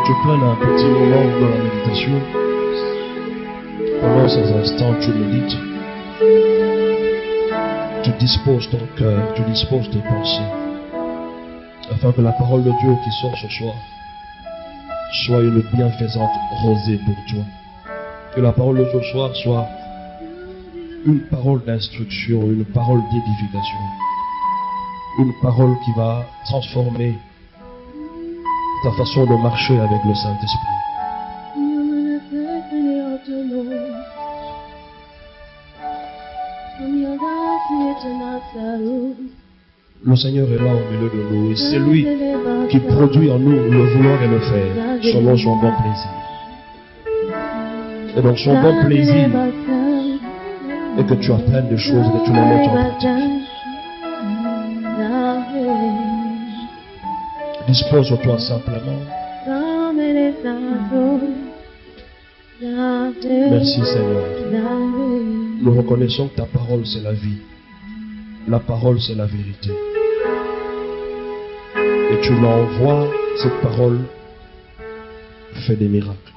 tu prennes un petit moment dans la méditation, pendant ces instants, tu médites, tu disposes ton cœur, tu disposes tes pensées, afin que la parole de Dieu qui sort ce soir soit une bienfaisante rosée pour toi. Que la parole de ce soir soit une parole d'instruction, une parole d'édification, une parole qui va transformer ta façon de marcher avec le Saint-Esprit. Le Seigneur est là au milieu de nous et c'est lui qui produit en nous le vouloir et le faire selon son bon plaisir. Et donc son bon plaisir est que tu apprennes des choses et que tu les mettes en pratique. Dispose-toi simplement. Merci Seigneur. Nous reconnaissons que ta parole c'est la vie. La parole c'est la vérité. Et tu l'envoies, cette parole fait des miracles.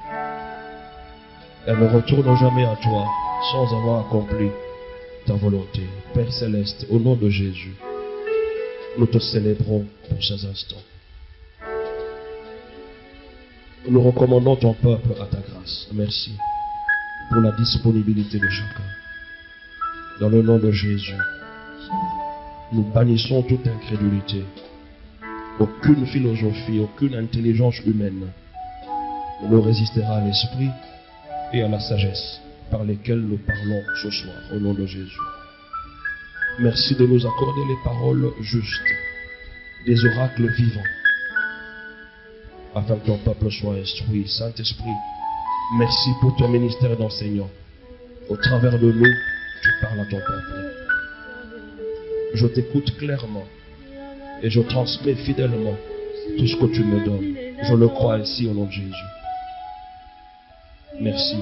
Elle ne retourne jamais à toi sans avoir accompli ta volonté. Père Céleste, au nom de Jésus, nous te célébrons pour ces instants. Nous recommandons ton peuple à ta grâce. Merci pour la disponibilité de chacun. Dans le nom de Jésus, nous bannissons toute incrédulité. Aucune philosophie, aucune intelligence humaine ne résistera à l'esprit et à la sagesse par lesquelles nous parlons ce soir, au nom de Jésus. Merci de nous accorder les paroles justes, des oracles vivants, afin que ton peuple soit instruit. Saint-Esprit, merci pour ton ministère d'enseignant. Au travers de nous, tu parles à ton peuple. Je t'écoute clairement et je transmets fidèlement tout ce que tu me donnes. Je le crois ainsi au nom de Jésus. Merci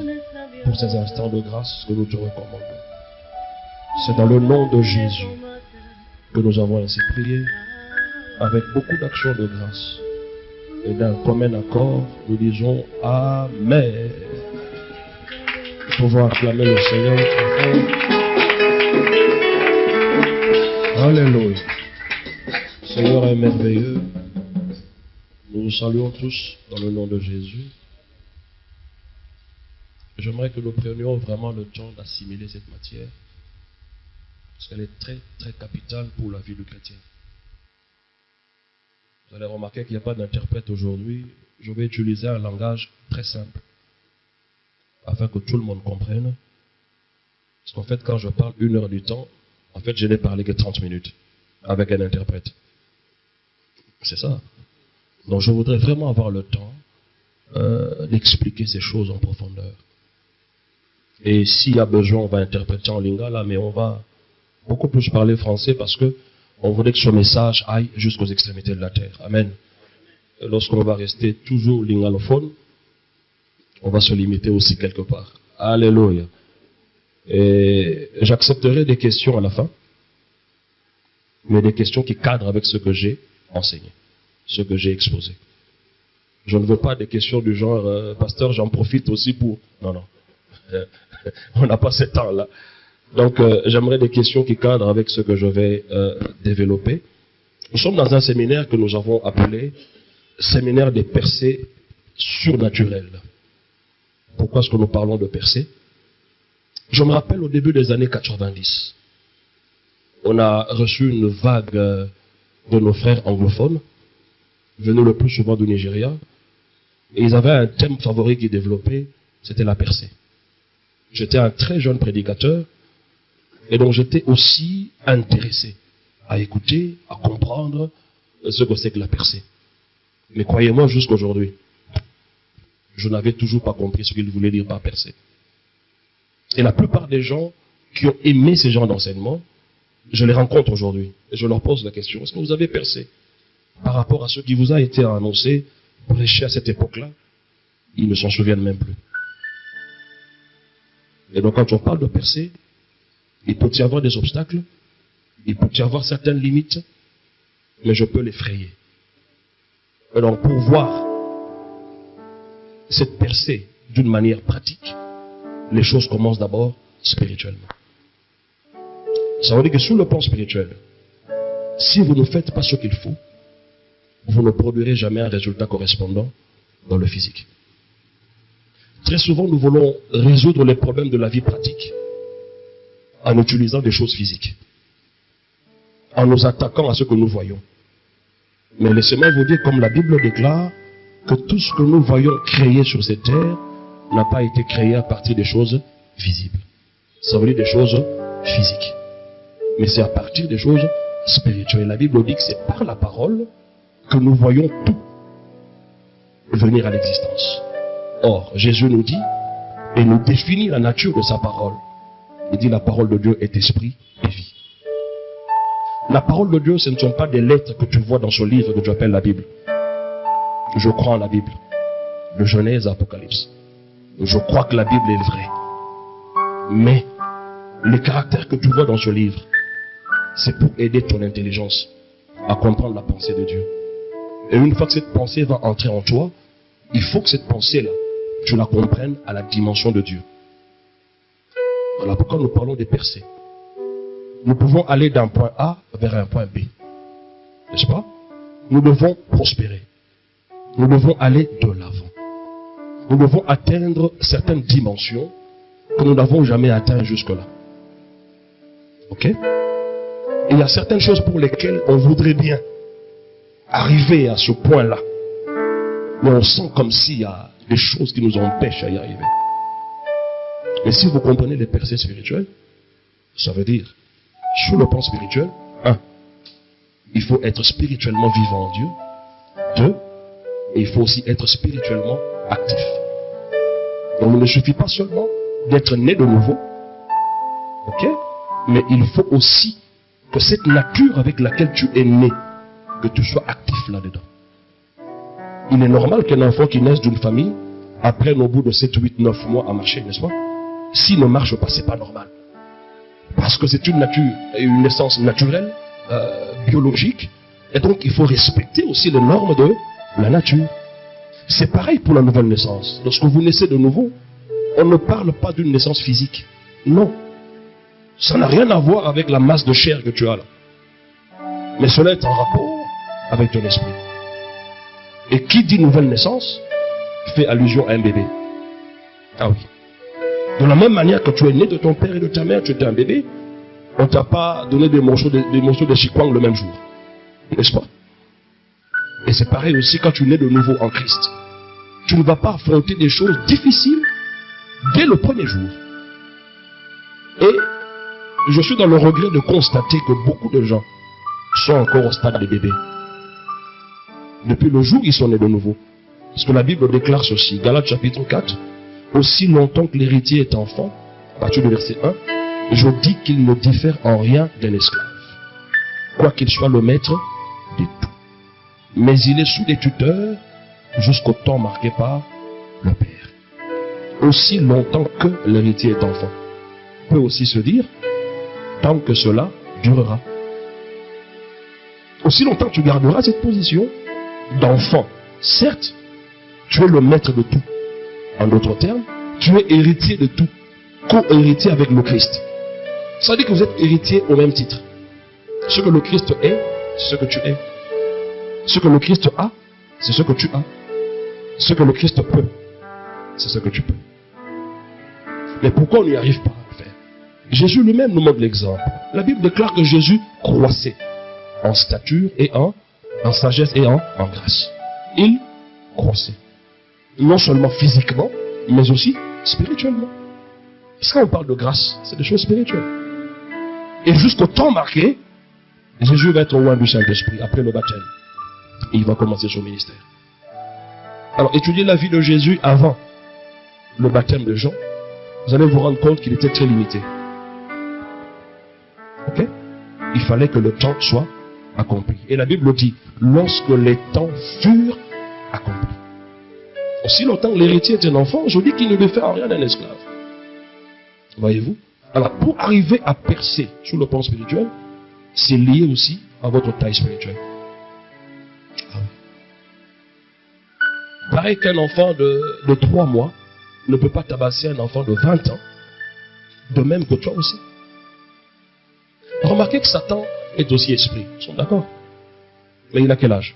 pour ces instants de grâce que nous te recommandons. C'est dans le nom de Jésus que nous avons ainsi prié, avec beaucoup d'actions de grâce. Et d'un commun accord, nous disons Amen. Nous pouvons acclamer le Seigneur. Alléluia. Le Seigneur est merveilleux. Nous vous saluons tous dans le nom de Jésus. J'aimerais que nous prenions vraiment le temps d'assimiler cette matière, parce qu'elle est très, très capitale pour la vie du chrétien. Vous allez remarquer qu'il n'y a pas d'interprète aujourd'hui. Je vais utiliser un langage très simple, afin que tout le monde comprenne. Parce qu'en fait, quand je parle 1 heure du temps, en fait, je n'ai parlé que 30 minutes avec un interprète. C'est ça. Donc, je voudrais vraiment avoir le temps d'expliquer ces choses en profondeur. Et s'il y a besoin, on va interpréter en lingala, mais on va beaucoup plus parler français parce que on voudrait que ce message aille jusqu'aux extrémités de la terre. Amen. Lorsqu'on va rester toujours lingalophone, on va se limiter aussi quelque part. Alléluia. Et j'accepterai des questions à la fin, mais des questions qui cadrent avec ce que j'ai enseigné, ce que j'ai exposé. Je ne veux pas des questions du genre, pasteur, j'en profite aussi pour... Non, non. On n'a pas ce temps-là. Donc, j'aimerais des questions qui cadrent avec ce que je vais développer. Nous sommes dans un séminaire que nous avons appelé Séminaire des percées surnaturelles. Pourquoi est-ce que nous parlons de percées? Je me rappelle au début des années 90, on a reçu une vague de nos frères anglophones, venus le plus souvent du Nigeria, et ils avaient un thème favori qu'ils développaient, c'était la percée. J'étais un très jeune prédicateur, et donc j'étais aussi intéressé à écouter, à comprendre ce que c'est que la percée. Mais croyez-moi, jusqu'aujourd'hui, je n'avais toujours pas compris ce qu'il voulait dire par percée. Et la plupart des gens qui ont aimé ces genres d'enseignement, je les rencontre aujourd'hui. Et je leur pose la question, est-ce que vous avez percé par rapport à ce qui vous a été annoncé, prêché à cette époque-là? Ils ne s'en souviennent même plus. Et donc quand on parle de percée, il peut y avoir des obstacles, il peut y avoir certaines limites, mais je peux les frayer. Et donc pour voir cette percée d'une manière pratique, les choses commencent d'abord spirituellement. Ça veut dire que sur le plan spirituel, si vous ne faites pas ce qu'il faut, vous ne produirez jamais un résultat correspondant dans le physique. Très souvent, nous voulons résoudre les problèmes de la vie pratique en utilisant des choses physiques, en nous attaquant à ce que nous voyons. Mais laissez-moi vous dire, comme la Bible déclare, que tout ce que nous voyons créé sur cette terre n'a pas été créé à partir des choses visibles. Ça veut dire des choses physiques. Mais c'est à partir des choses spirituelles. La Bible dit que c'est par la parole que nous voyons tout venir à l'existence. Or, Jésus nous dit, et nous définit la nature de sa parole. Il dit la parole de Dieu est esprit et vie. La parole de Dieu, ce ne sont pas des lettres que tu vois dans ce livre que tu appelles la Bible. Je crois en la Bible, de Genèse à Apocalypse. Je crois que la Bible est vraie. Mais les caractères que tu vois dans ce livre, c'est pour aider ton intelligence à comprendre la pensée de Dieu. Et une fois que cette pensée va entrer en toi, il faut que cette pensée-là, tu la comprennes à la dimension de Dieu. Voilà pourquoi nous parlons des percées. Nous pouvons aller d'un point A vers un point B. N'est-ce pas? Nous devons prospérer. Nous devons aller de l'avant. Nous devons atteindre certaines dimensions que nous n'avons jamais atteintes jusque-là. Ok? Et il y a certaines choses pour lesquelles on voudrait bien arriver à ce point-là. Mais on sent comme s'il y a des choses qui nous empêchent à y arriver. Mais si vous comprenez les percées spirituelles, ça veut dire, sur le plan spirituel, 1, il faut être spirituellement vivant en Dieu. 2, et il faut aussi être spirituellement actif. Donc il ne suffit pas seulement d'être né de nouveau, ok, mais il faut aussi que cette nature avec laquelle tu es né, que tu sois actif là-dedans. Il est normal qu'un enfant qui naisse d'une famille apprenne au bout de 7, 8, 9 mois à marcher, n'est-ce pas? S'il ne marche pas, ce n'est pas normal. Parce que c'est une nature, une naissance naturelle, biologique, et donc il faut respecter aussi les normes de la nature. C'est pareil pour la nouvelle naissance. Lorsque vous naissez de nouveau, on ne parle pas d'une naissance physique. Non. Ça n'a rien à voir avec la masse de chair que tu as là. Mais cela est en rapport avec ton esprit. Et qui dit nouvelle naissance fait allusion à un bébé. Ah oui. De la même manière que tu es né de ton père et de ta mère, tu étais un bébé, on ne t'a pas donné des morceaux de chikwang le même jour. N'est-ce pas? Et c'est pareil aussi quand tu nais de nouveau en Christ. Tu ne vas pas affronter des choses difficiles dès le premier jour. Et je suis dans le regret de constater que beaucoup de gens sont encore au stade des bébés. Depuis le jour où ils sont nés de nouveau. Parce que la Bible déclare ceci, Galates chapitre 4, aussi longtemps que l'héritier est enfant, à partir du verset 1, je dis qu'il ne diffère en rien d'un esclave, quoiqu'il soit le maître de tout. Mais il est sous les tuteurs jusqu'au temps marqué par le Père. Aussi longtemps que l'héritier est enfant. On peut aussi se dire, tant que cela durera. Aussi longtemps tu garderas cette position d'enfant. Certes, tu es le maître de tout. En d'autres termes, tu es héritier de tout. Co-héritier avec le Christ. Ça veut dire que vous êtes héritier au même titre. Ce que le Christ est, c'est ce que tu es. Ce que le Christ a, c'est ce que tu as. Ce que le Christ peut, c'est ce que tu peux. Mais pourquoi on n'y arrive pas à le faire? Jésus lui-même nous montre l'exemple. La Bible déclare que Jésus croissait en stature et en sagesse et en grâce. Il croissait. Non seulement physiquement, mais aussi spirituellement. Parce que quand on parle de grâce, c'est des choses spirituelles. Et jusqu'au temps marqué, Jésus va être au loin du Saint-Esprit après le baptême. Et il va commencer son ministère. Alors, étudiez la vie de Jésus avant le baptême de Jean. Vous allez vous rendre compte qu'il était très limité. Ok? Il fallait que le temps soit accompli. Et la Bible dit, lorsque les temps furent accomplis. Aussi longtemps que l'héritier est un enfant, je dis qu'il ne devait faire rien d'un esclave. Voyez-vous? Alors, pour arriver à percer sur le plan spirituel, c'est lié aussi à votre taille spirituelle. pareil qu'un enfant de 3 mois ne peut pas tabasser un enfant de 20 ans, de même que toi aussi. Remarquez que Satan est aussi esprit, ils sont d'accord? Mais il a quel âge?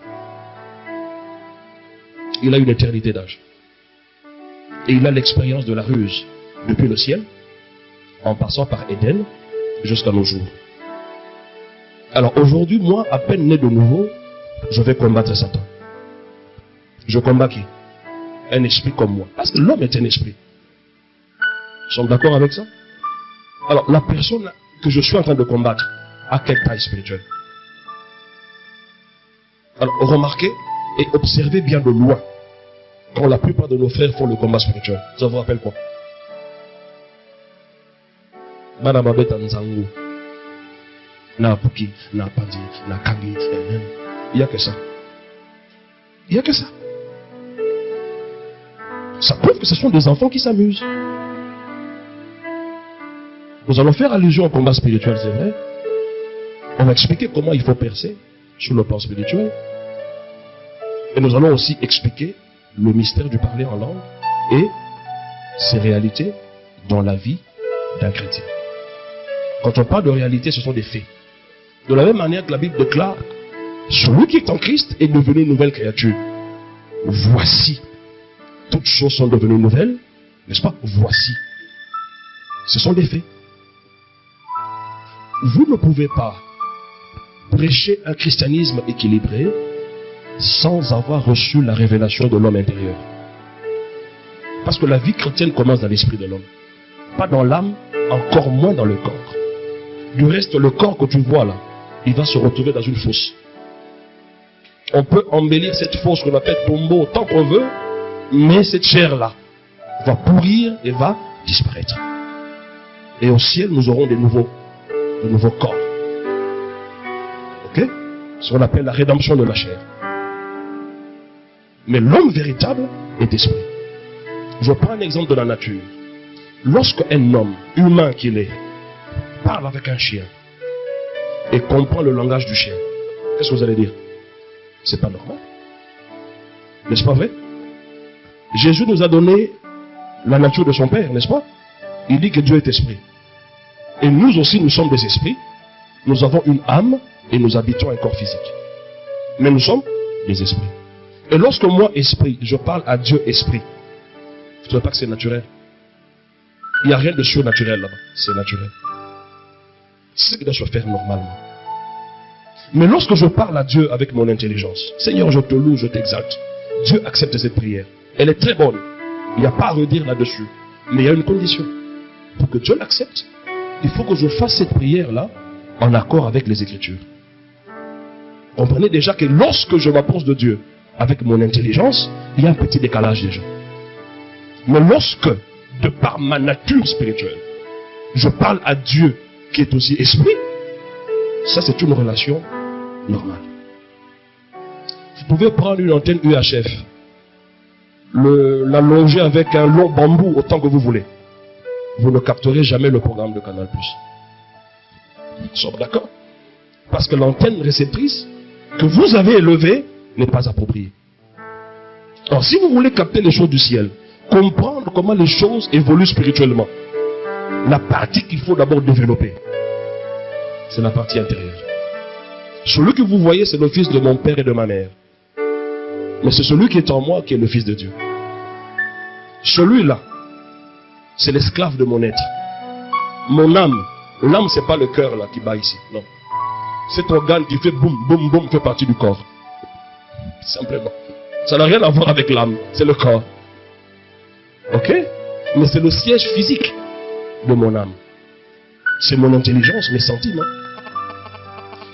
Il a une éternité d'âge. Et il a l'expérience de la ruse depuis le ciel, en passant par Éden, jusqu'à nos jours. Alors aujourd'hui, moi, à peine né de nouveau, je vais combattre Satan. Je combats qui? Un esprit comme moi. Parce que l'homme est un esprit. Nous sommes d'accord avec ça? Alors, la personne que je suis en train de combattre a quelle taille spirituelle? Alors, remarquez et observez bien de loin quand la plupart de nos frères font le combat spirituel. Ça vous rappelle quoi? Na Puki, na Pandi, na Kagi, il n'y a que ça. Il n'y a que ça. Ça prouve que ce sont des enfants qui s'amusent. Nous allons faire allusion au combat spirituel, c'est vrai. On va expliquer comment il faut percer sur le plan spirituel. Et nous allons aussi expliquer le mystère du parler en langue et ses réalités dans la vie d'un chrétien. Quand on parle de réalité, ce sont des faits. De la même manière que la Bible déclare, celui qui est en Christ est devenu une nouvelle créature. Voici. Toutes choses sont devenues nouvelles, n'est-ce pas? Voici. Ce sont des faits. Vous ne pouvez pas prêcher un christianisme équilibré sans avoir reçu la révélation de l'homme intérieur. Parce que la vie chrétienne commence dans l'esprit de l'homme. Pas dans l'âme, encore moins dans le corps. Du reste, le corps que tu vois là, il va se retrouver dans une fosse. On peut embellir cette fosse qu'on appelle tombeau tant qu'on veut, mais cette chair-là va pourrir et va disparaître. Et au ciel, nous aurons de nouveaux corps. Ok? Ce qu'on appelle la rédemption de la chair. Mais l'homme véritable est esprit. Je prends un exemple de la nature. Lorsque un homme, humain qu'il est, parle avec un chien et comprend le langage du chien, qu'est-ce que vous allez dire? C'est pas normal. N'est-ce pas vrai? Jésus nous a donné la nature de son Père, n'est-ce pas? Il dit que Dieu est esprit. Et nous aussi, nous sommes des esprits. Nous avons une âme et nous habitons un corps physique. Mais nous sommes des esprits. Et lorsque moi, esprit, je parle à Dieu esprit, vous ne trouvez pas que c'est naturel? Il n'y a rien de surnaturel là-bas. C'est naturel. C'est ce qui doit se faire normalement. Mais lorsque je parle à Dieu avec mon intelligence, Seigneur, je te loue, je t'exalte. Dieu accepte cette prière. Elle est très bonne. Il n'y a pas à redire là-dessus. Mais il y a une condition. Pour que Dieu l'accepte, il faut que je fasse cette prière-là en accord avec les Écritures. Comprenez déjà que lorsque je m'approche de Dieu avec mon intelligence, il y a un petit décalage déjà. Mais lorsque, de par ma nature spirituelle, je parle à Dieu qui est aussi esprit, ça c'est une relation normale. Vous pouvez prendre une antenne UHF, l'allonger avec un long bambou autant que vous voulez. Vous ne capterez jamais le programme de Canal+. Nous sommes d'accord? Parce que l'antenne réceptrice que vous avez élevée n'est pas appropriée. Alors si vous voulez capter les choses du ciel, comprendre comment les choses évoluent spirituellement, la partie qu'il faut d'abord développer, c'est la partie intérieure. Celui que vous voyez, c'est le fils de mon père et de ma mère. Mais c'est celui qui est en moi qui est le fils de Dieu. Celui-là, c'est l'esclave de mon être. Mon âme, l'âme c'est pas le cœur là qui bat ici, non. Cet organe qui fait boum, boum, boum fait partie du corps. Simplement. Ça n'a rien à voir avec l'âme, c'est le corps. Ok? Mais c'est le siège physique de mon âme. C'est mon intelligence, mes sentiments.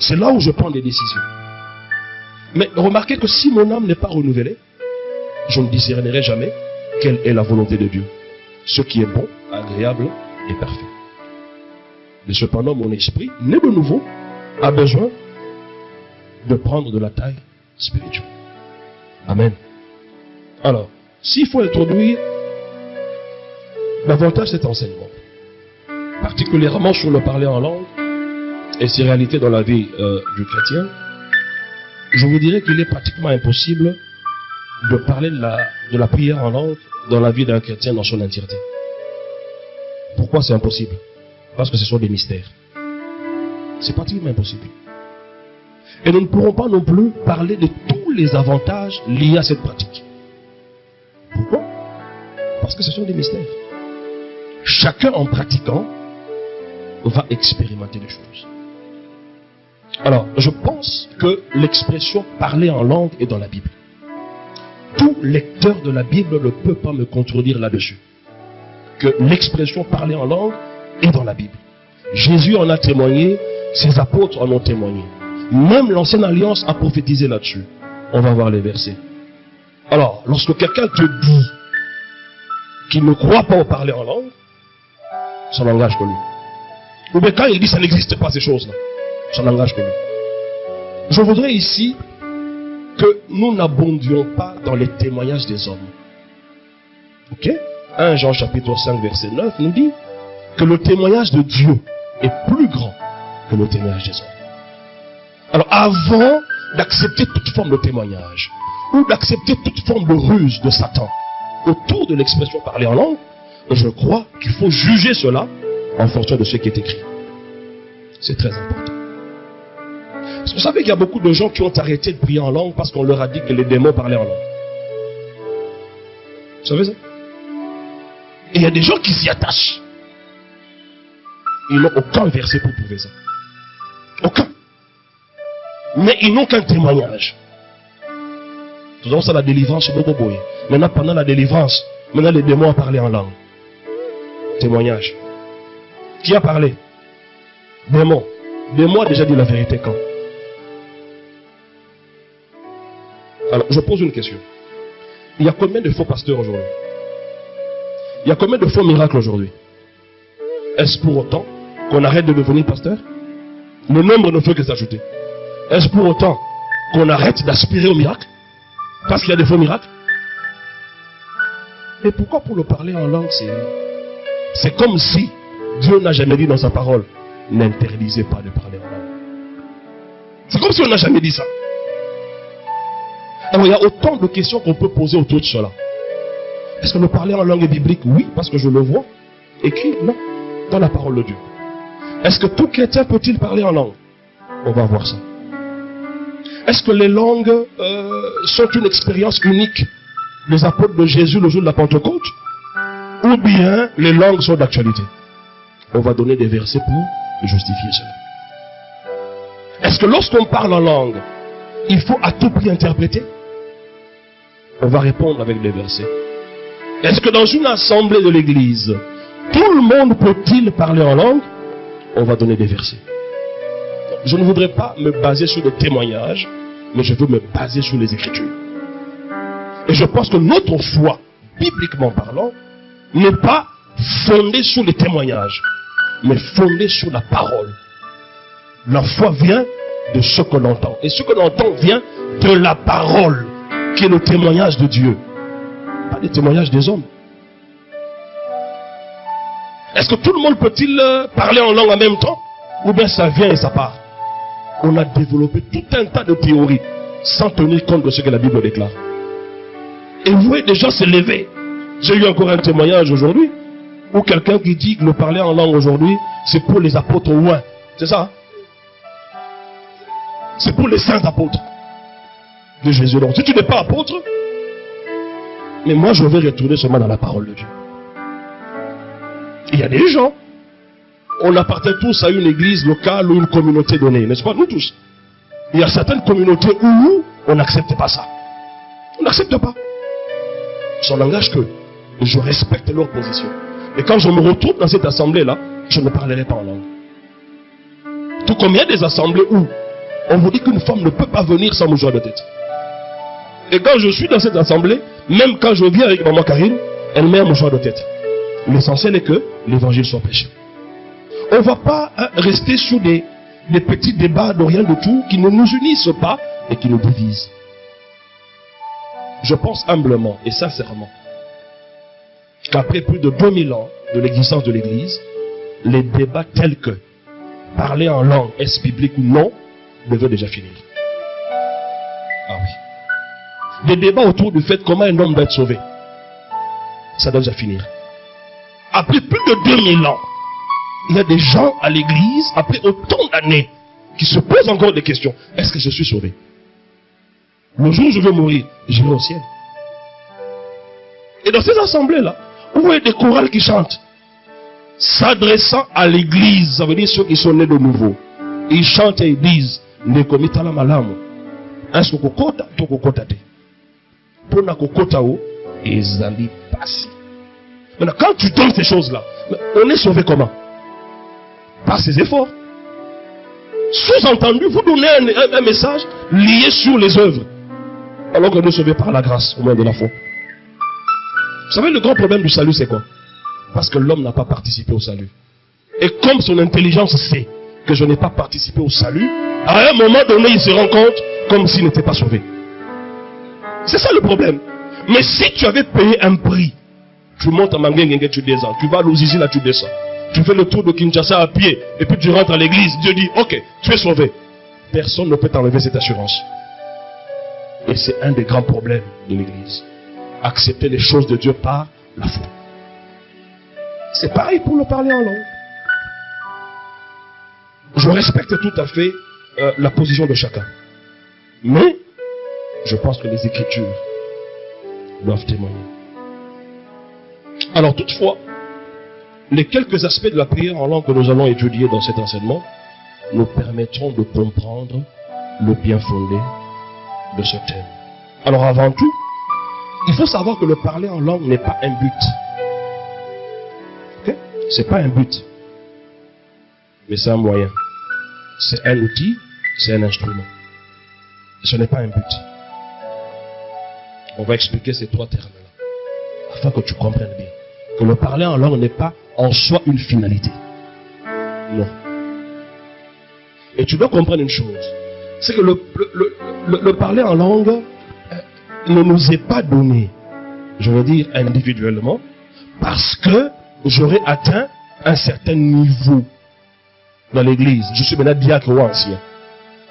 C'est là où je prends des décisions. Mais remarquez que si mon âme n'est pas renouvelée, je ne discernerai jamais quelle est la volonté de Dieu. Ce qui est bon, agréable et parfait. Mais cependant, mon esprit, né de nouveau, a besoin de prendre de la taille spirituelle. Amen. Alors, s'il faut introduire davantage cet enseignement, particulièrement sur le parler en langue et ses réalités dans la vie du chrétien, je vous dirais qu'il est pratiquement impossible de parler de la prière en langue dans la vie d'un chrétien dans son entièreté. Pourquoi c'est impossible? Parce que ce sont des mystères. C'est pratiquement impossible. Et nous ne pourrons pas non plus parler de tous les avantages liés à cette pratique. Pourquoi? Parce que ce sont des mystères. Chacun en pratiquant va expérimenter des choses. Alors, je pense que l'expression parler en langue est dans la Bible. Tout lecteur de la Bible ne peut pas me contredire là-dessus. Que l'expression parler en langue est dans la Bible. Jésus en a témoigné, ses apôtres en ont témoigné. Même l'Ancienne Alliance a prophétisé là-dessus. On va voir les versets. Alors, lorsque quelqu'un te dit qu'il ne croit pas au parler en langue, ça n'engage que lui. Ou bien quand il dit que ça n'existe pas ces choses-là, ça n'engage que lui. Je voudrais ici que nous n'abondions pas dans les témoignages des hommes. Ok? 1 Jean chapitre 5 verset 9 nous dit que le témoignage de Dieu est plus grand que le témoignage des hommes. Alors avant d'accepter toute forme de témoignage ou d'accepter toute forme de ruse de Satan autour de l'expression parler en langue, je crois qu'il faut juger cela en fonction de ce qui est écrit. C'est très important. Parce que vous savez qu'il y a beaucoup de gens qui ont arrêté de prier en langue parce qu'on leur a dit que les démons parlaient en langue. Vous savez ça? Et il y a des gens qui s'y attachent. Ils n'ont aucun verset pour prouver ça. Aucun. Mais ils n'ont qu'un témoignage. Nous avons ça, la délivrance. Maintenant, pendant la délivrance, maintenant les démons ont parlé en langue. Témoignage. Qui a parlé? Démon. Démon a déjà dit la vérité quand? Alors, je pose une question. Il y a combien de faux pasteurs aujourd'hui? Il y a combien de faux miracles aujourd'hui? Est-ce pour autant qu'on arrête de devenir pasteur? Le nombre ne fait que s'ajouter. Est-ce pour autant qu'on arrête d'aspirer au miracle? Parce qu'il y a des faux miracles? Et pourquoi pour le parler en langue, c'est comme si Dieu n'a jamais dit dans sa parole, n'interdisez pas de parler en langue. C'est comme si on n'a jamais dit ça. Alors il y a autant de questions qu'on peut poser autour de cela. Est-ce que le parler en langue est biblique? Oui, parce que je le vois. Écrit? Non. Dans la parole de Dieu. Est-ce que tout chrétien peut-il parler en langue? On va voir ça. Est-ce que les langues sont une expérience unique des apôtres de Jésus le jour de la Pentecôte? Ou bien les langues sont d'actualité? On va donner des versets pour justifier cela. Est-ce que lorsqu'on parle en langue, il faut à tout prix interpréter? On va répondre avec des versets. Est-ce que dans une assemblée de l'église, tout le monde peut-il parler en langue? On va donner des versets. Je ne voudrais pas me baser sur des témoignages, mais je veux me baser sur les Écritures. Et je pense que notre foi, bibliquement parlant, n'est pas fondée sur les témoignages, mais fondée sur la parole. La foi vient de ce qu'on entend. Et ce qu'on entend vient de la parole, qui est le témoignage de Dieu. Pas les témoignages des hommes. Est-ce que tout le monde peut-il parler en langue en même temps? Ou bien ça vient et ça part? On a développé tout un tas de théories sans tenir compte de ce que la Bible déclare. Et vous voyez des gens se lever. J'ai eu encore un témoignage aujourd'hui où quelqu'un qui dit que le parler en langue aujourd'hui, c'est pour les apôtres ouins. C'est ça? Hein? C'est pour les saints apôtres de Jésus. Donc si tu n'es pas apôtre, mais moi je vais retourner seulement dans la parole de Dieu. Il y a des gens, on appartient tous à une église locale ou une communauté donnée, n'est-ce pas? Nous tous. Il y a certaines communautés où on n'accepte pas ça. On n'accepte pas. Ça n'engage que je respecte leur position. Et quand je me retrouve dans cette assemblée-là, je ne parlerai pas en langue. Tout comme il y a des assemblées où on vous dit qu'une femme ne peut pas venir sans mouchoir de tête. Et quand je suis dans cette assemblée, même quand je viens avec maman Karine, elle met un mouchoir de tête. L'essentiel est que l'évangile soit prêché. On ne va pas rester sur des petits débats de rien de tout qui ne nous unissent pas et qui nous divisent. Je pense humblement et sincèrement qu'après plus de 2000 ans de l'existence de l'Église, les débats tels que parler en langue, est-ce biblique ou non, devaient déjà finir. Ah oui. des débats autour du fait comment un homme doit être sauvé. Ça doit déjà finir. Après plus de 2000 ans, il y a des gens à l'église, après autant d'années, qui se posent encore des questions. Est-ce que je suis sauvé? Le jour où je vais mourir, j'irai au ciel. Et dans ces assemblées-là, vous voyez des chorales qui chantent. S'adressant à l'église, ça veut dire ceux qui sont nés de nouveau. Ils chantent et ils disent, ne komita la malamu. Est-ce que kokota, to kokota te. Pona kokota o, ezali pasi. Maintenant, quand tu donnes ces choses-là, on est sauvé comment? Par ses efforts. Sous-entendu, vous donnez un message lié sur les œuvres. Alors qu'on est sauvé par la grâce, au moins de la foi. Vous savez, le grand problème du salut, c'est quoi? Parce que l'homme n'a pas participé au salut. Et comme son intelligence sait que je n'ai pas participé au salut, à un moment donné, il se rend compte comme s'il n'était pas sauvé. C'est ça le problème. Mais si tu avais payé un prix, tu montes à Manguengue, tu descends. Tu vas à l'Ozizi, là, tu descends. Tu fais le tour de Kinshasa à pied, et puis tu rentres à l'église. Dieu dit, ok, tu es sauvé. Personne ne peut t'enlever cette assurance. Et c'est un des grands problèmes de l'église. Accepter les choses de Dieu par la foi. C'est pareil pour le parler en langue. Je respecte tout à fait la position de chacun. Mais, je pense que les Écritures doivent témoigner. Alors toutefois, les quelques aspects de la prière en langue que nous allons étudier dans cet enseignement nous permettront de comprendre le bien fondé de ce thème. Alors avant tout, il faut savoir que le parler en langue n'est pas un but. Okay? C'est pas un but. Mais c'est un moyen. C'est un outil, c'est un instrument. Ce n'est pas un but. On va expliquer ces trois termes-là, afin que tu comprennes bien. Que le parler en langue n'est pas en soi une finalité. Non. Et tu dois comprendre une chose. C'est que le parler en langue ne nous est pas donné, je veux dire individuellement, parce que j'aurais atteint un certain niveau dans l'église. Je suis maintenant diacre ou ancien.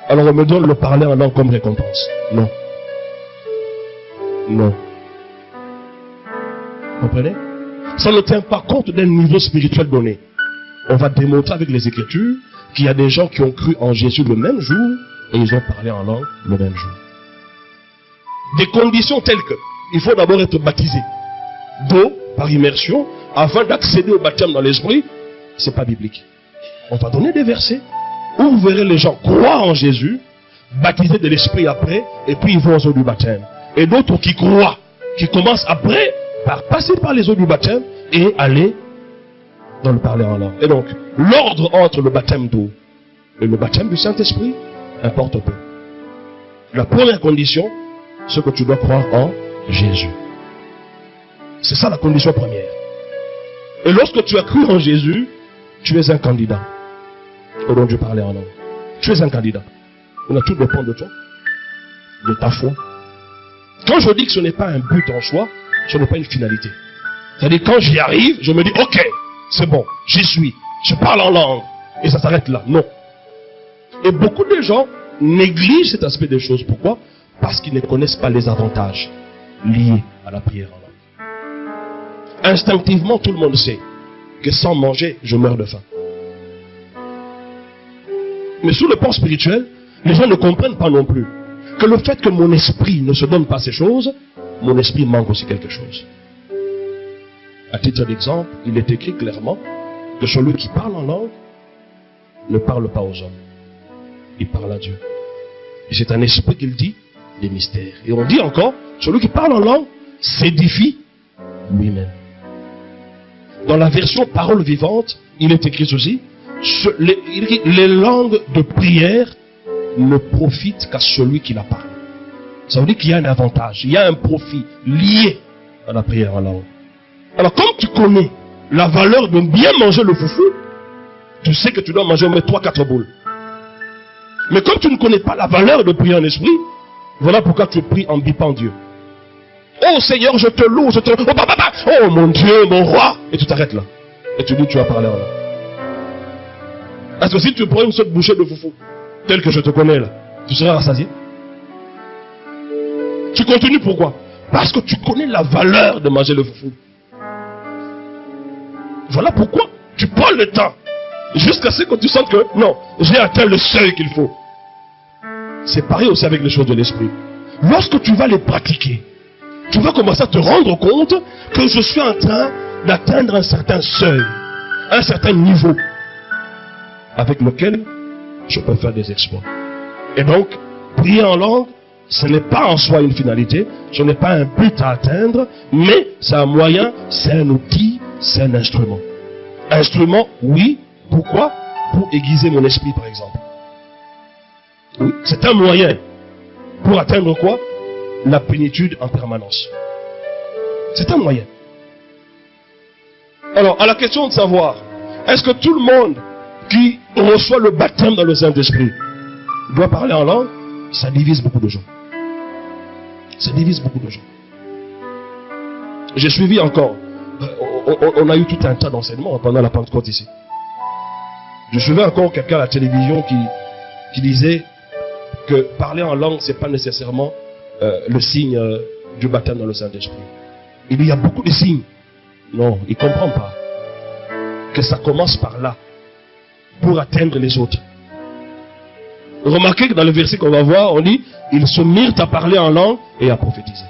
Alors on me donne le parler en langue comme récompense. Non. Non. Vous comprenez? Ça ne tient pas compte d'un niveau spirituel donné. On va démontrer avec les Écritures qu'il y a des gens qui ont cru en Jésus le même jour et ils ont parlé en langue le même jour. Des conditions telles que il faut d'abord être baptisé d'eau par immersion afin d'accéder au baptême dans l'esprit. C'est pas biblique. On va donner des versets où vous verrez les gens croire en Jésus, baptisés de l'esprit après, et puis ils vont aux eaux du baptême. Et d'autres qui croient, qui commencent après par passer par les eaux du baptême et aller dans le parler en langue. Et donc, l'ordre entre le baptême d'eau et le baptême du Saint-Esprit importe peu. La première condition, c'est que tu dois croire en Jésus. C'est ça la condition première. Et lorsque tu as cru en Jésus, tu es un candidat au nom du parler en langue. Tu es un candidat. Tout dépend de toi, de ta foi. Quand je dis que ce n'est pas un but en soi, ce n'est pas une finalité. C'est-à-dire quand j'y arrive, je me dis, ok, c'est bon, j'y suis, je parle en langue, et ça s'arrête là. Non. Et beaucoup de gens négligent cet aspect des choses. Pourquoi? Parce qu'ils ne connaissent pas les avantages liés à la prière en langue. Instinctivement, tout le monde sait que sans manger, je meurs de faim. Mais sur le plan spirituel, les gens ne comprennent pas non plus que le fait que mon esprit ne se donne pas ces choses, mon esprit manque aussi quelque chose. À titre d'exemple, il est écrit clairement que celui qui parle en langue ne parle pas aux hommes. Il parle à Dieu. Et c'est un esprit qu'il dit des mystères. Et on dit encore, celui qui parle en langue s'édifie lui-même. Dans la version parole vivante, il est écrit ceci, les langues de prière ne profitent qu'à celui qui la parle. Ça veut dire qu'il y a un avantage, il y a un profit lié à la prière en langue. Alors comme tu connais la valeur de bien manger le foufou, tu sais que tu dois manger au moins 3-4 boules. Mais comme tu ne connais pas la valeur de prier en esprit, voilà pourquoi tu pries en bipant Dieu. Oh Seigneur, je te loue, je te... Oh, papa, oh mon Dieu, mon roi. Et tu t'arrêtes là. Et tu dis, tu vas parler en langue. Parce que si tu prends une seule bouchée de foufou, tel que je te connais là, tu seras rassasié. Tu continues pourquoi? Parce que tu connais la valeur de manger le foufou. Voilà pourquoi tu prends le temps. Jusqu'à ce que tu sentes que, non, j'ai atteint le seuil qu'il faut. C'est pareil aussi avec les choses de l'esprit. Lorsque tu vas les pratiquer, tu vas commencer à te rendre compte que je suis en train d'atteindre un certain seuil, un certain niveau, avec lequel je peux faire des exploits. Et donc, prier en langue, ce n'est pas en soi une finalité, ce n'est pas un but à atteindre, mais c'est un moyen, c'est un outil, c'est un instrument. Instrument, oui. Pourquoi? Pour aiguiser mon esprit, par exemple. Oui, c'est un moyen. Pour atteindre quoi? La plénitude en permanence. C'est un moyen. Alors, à la question de savoir, est-ce que tout le monde qui reçoit le baptême dans le Saint-Esprit doit parler en langue? Ça divise beaucoup de gens. Ça divise beaucoup de gens. J'ai suivi encore. On a eu tout un tas d'enseignements pendant la Pentecôte ici. Je suivais encore quelqu'un à la télévision qui disait que parler en langue, ce n'est pas nécessairement le signe du baptême dans le Saint-Esprit. Il y a beaucoup de signes. Non, il ne comprend pas. Que ça commence par là. Pour atteindre les autres. Remarquez que dans le verset qu'on va voir, on dit, ils se mirent à parler en langue et à prophétiser.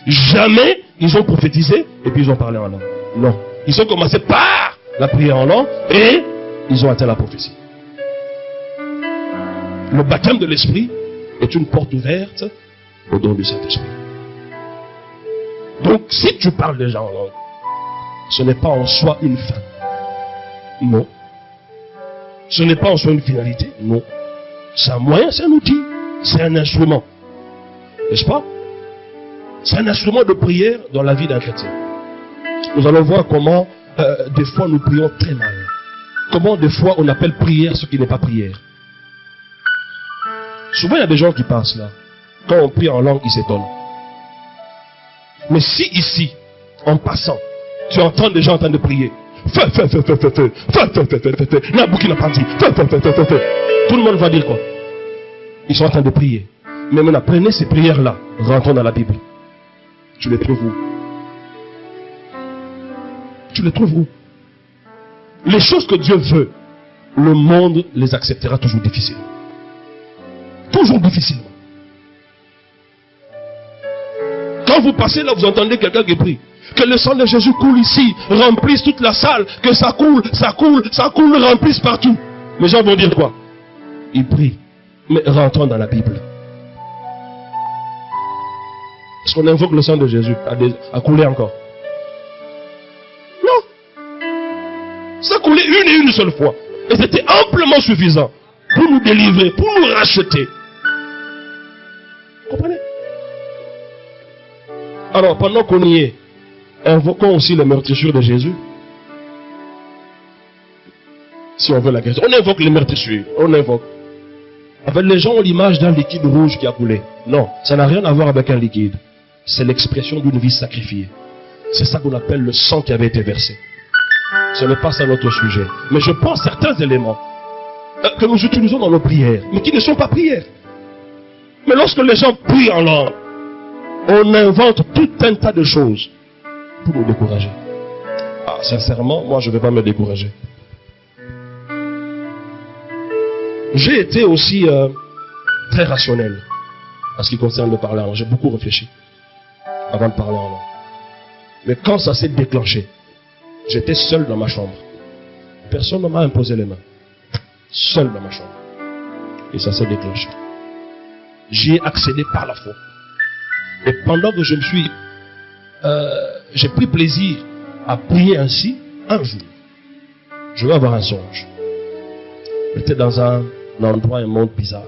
Jamais ils ont prophétisé et puis ils ont parlé en langue. Non. Ils ont commencé par la prière en langue et ils ont atteint la prophétie. Le baptême de l'esprit est une porte ouverte au don du Saint-Esprit. Donc, si tu parles déjà en langue, ce n'est pas en soi une fin. Non. Ce n'est pas en soi une finalité. Non. C'est un moyen, c'est un outil. C'est un instrument. N'est-ce pas? C'est un instrument de prière dans la vie d'un chrétien. Nous allons voir comment des fois nous prions très mal. Comment des fois on appelle prière ce qui n'est pas prière. Souvent il y a des gens qui passent là. Quand on prie en langue, ils s'étonnent. Mais si ici, en passant, tu entends des gens en train de prier, tout le monde va dire quoi? Ils sont en train de prier. Mais maintenant, prenez ces prières-là, rentrons dans la Bible. Tu les trouves où? Tu les trouves où? Les choses que Dieu veut, le monde les acceptera toujours difficilement. Toujours difficilement. Quand vous passez là, vous entendez quelqu'un qui prie. Que le sang de Jésus coule ici, remplisse toute la salle, que ça coule, ça coule, ça coule, remplisse partout. Les gens vont dire quoi? Ils prient. Mais rentrons dans la Bible. Est-ce qu'on invoque le sang de Jésus à couler encore? Non. Ça coulait une et une seule fois. Et c'était amplement suffisant pour nous délivrer, pour nous racheter. Vous comprenez? Alors, pendant qu'on y est, invoquons aussi les meurtrissures de Jésus. Si on veut la question. On invoque les meurtrissures. On invoque. En fait, les gens ont l'image d'un liquide rouge qui a coulé. Non, ça n'a rien à voir avec un liquide. C'est l'expression d'une vie sacrifiée. C'est ça qu'on appelle le sang qui avait été versé. Ce n'est pas ça notre sujet. Mais je prends certains éléments que nous utilisons dans nos prières, mais qui ne sont pas prières. Mais lorsque les gens prient en langue, on invente tout un tas de choses pour nous décourager. Ah, sincèrement, moi je ne vais pas me décourager. J'ai été aussi très rationnel en ce qui concerne le parler en langue. J'ai beaucoup réfléchi avant de parler en langue. Mais quand ça s'est déclenché, j'étais seul dans ma chambre. Personne ne m'a imposé les mains. Seul dans ma chambre. Et ça s'est déclenché. J'y ai accédé par la foi. Et pendant que je me suis... j'ai pris plaisir à prier ainsi, un jour, je vais avoir un songe. J'étais dans un endroit, un monde bizarre,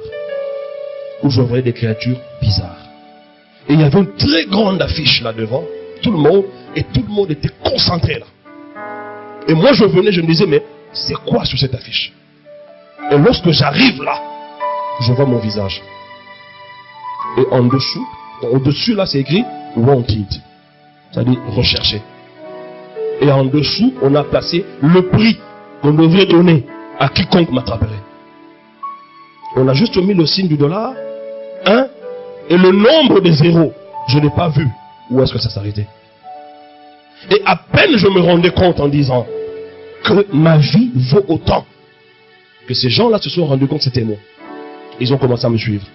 où je voyais des créatures bizarres. Et il y avait une très grande affiche là devant, tout le monde était concentré là. Et moi je venais, je me disais, mais c'est quoi sur cette affiche? Et lorsque j'arrive là, je vois mon visage. Et en dessous, au-dessus là c'est écrit wanted, c'est-à-dire recherché. Et en dessous, on a placé le prix qu'on devrait donner à quiconque m'attraperait. On a juste mis le signe du dollar, 1, et le nombre des zéros je n'ai pas vu où est-ce que ça s'arrêtait. Et à peine je me rendais compte en disant que ma vie vaut autant, que ces gens-là se sont rendus compte que c'était moi. Ils ont commencé à me suivre.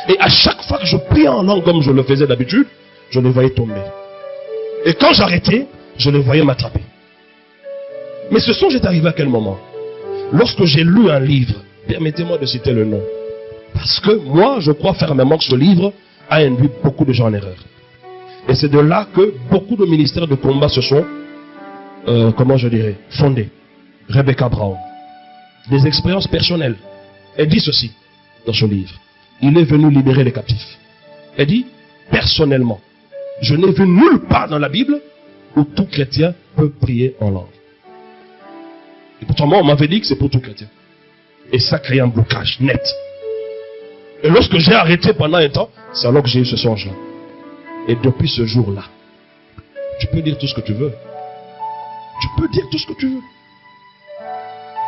Et à chaque fois que je priais en langue comme je le faisais d'habitude, je les voyais tomber. Et quand j'arrêtais, je les voyais m'attraper. Mais ce songe est arrivé à quel moment? Lorsque j'ai lu un livre, permettez-moi de citer le nom. Parce que moi, je crois fermement que ce livre a induit beaucoup de gens en erreur. Et c'est de là que beaucoup de ministères de combat se sont, comment je dirais, fondés. Rebecca Brown. Des expériences personnelles. Elle dit ceci dans son livre. Il est venu libérer les captifs. Elle dit, personnellement, je n'ai vu nulle part dans la Bible où tout chrétien peut prier en langue. Et pourtant, moi, on m'avait dit que c'est pour tout chrétien. Et ça crée un blocage net. Et lorsque j'ai arrêté pendant un temps, c'est alors que j'ai eu ce songe-là. Et depuis ce jour-là, tu peux dire tout ce que tu veux. Tu peux dire tout ce que tu veux.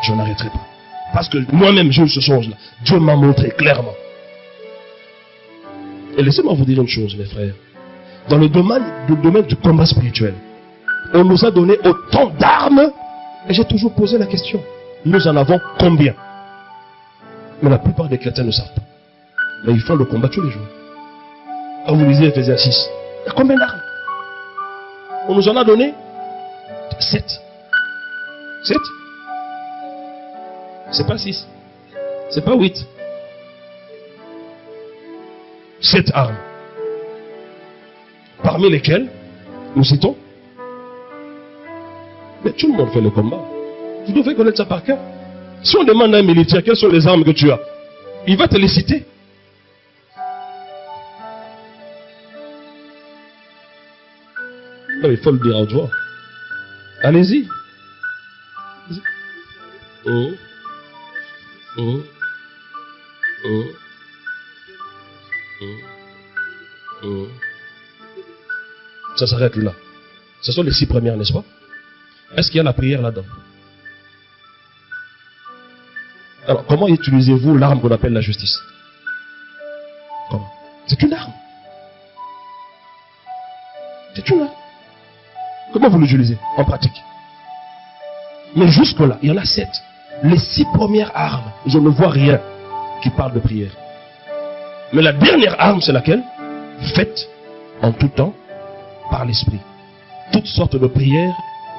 Je n'arrêterai pas. Parce que moi-même, j'ai eu ce songe-là. Dieu m'a montré clairement. Et laissez-moi vous dire une chose, mes frères. Dans le domaine du combat spirituel, on nous a donné autant d'armes. Et j'ai toujours posé la question. Nous en avons combien? Mais la plupart des chrétiens ne savent pas. Mais ils font le combat tous les jours. Quand vous lisez Ephésiens 6, il y a combien d'armes? On nous en a donné 7. 7? C'est pas 6. C'est pas 8. 7 armes. Parmi lesquelles nous citons. Mais tout le monde fait le combat. Vous devez connaître ça par cœur. Si on demande à un militaire quelles sont les armes que tu as, il va te les citer. Non, il faut le dire à haute voix. Allez-y. Ça s'arrête là. Ce sont les 6 premières, n'est-ce pas? Est-ce qu'il y a la prière là-dedans? Alors, comment utilisez-vous l'arme qu'on appelle la justice? Comment? C'est une arme. C'est une arme. Comment vous l'utilisez en pratique? Mais jusque-là, il y en a 7. Les 6 premières armes, je ne vois rien qui parle de prière. Mais la dernière arme, c'est laquelle? Faite en tout temps par l'Esprit. Toutes sortes de prières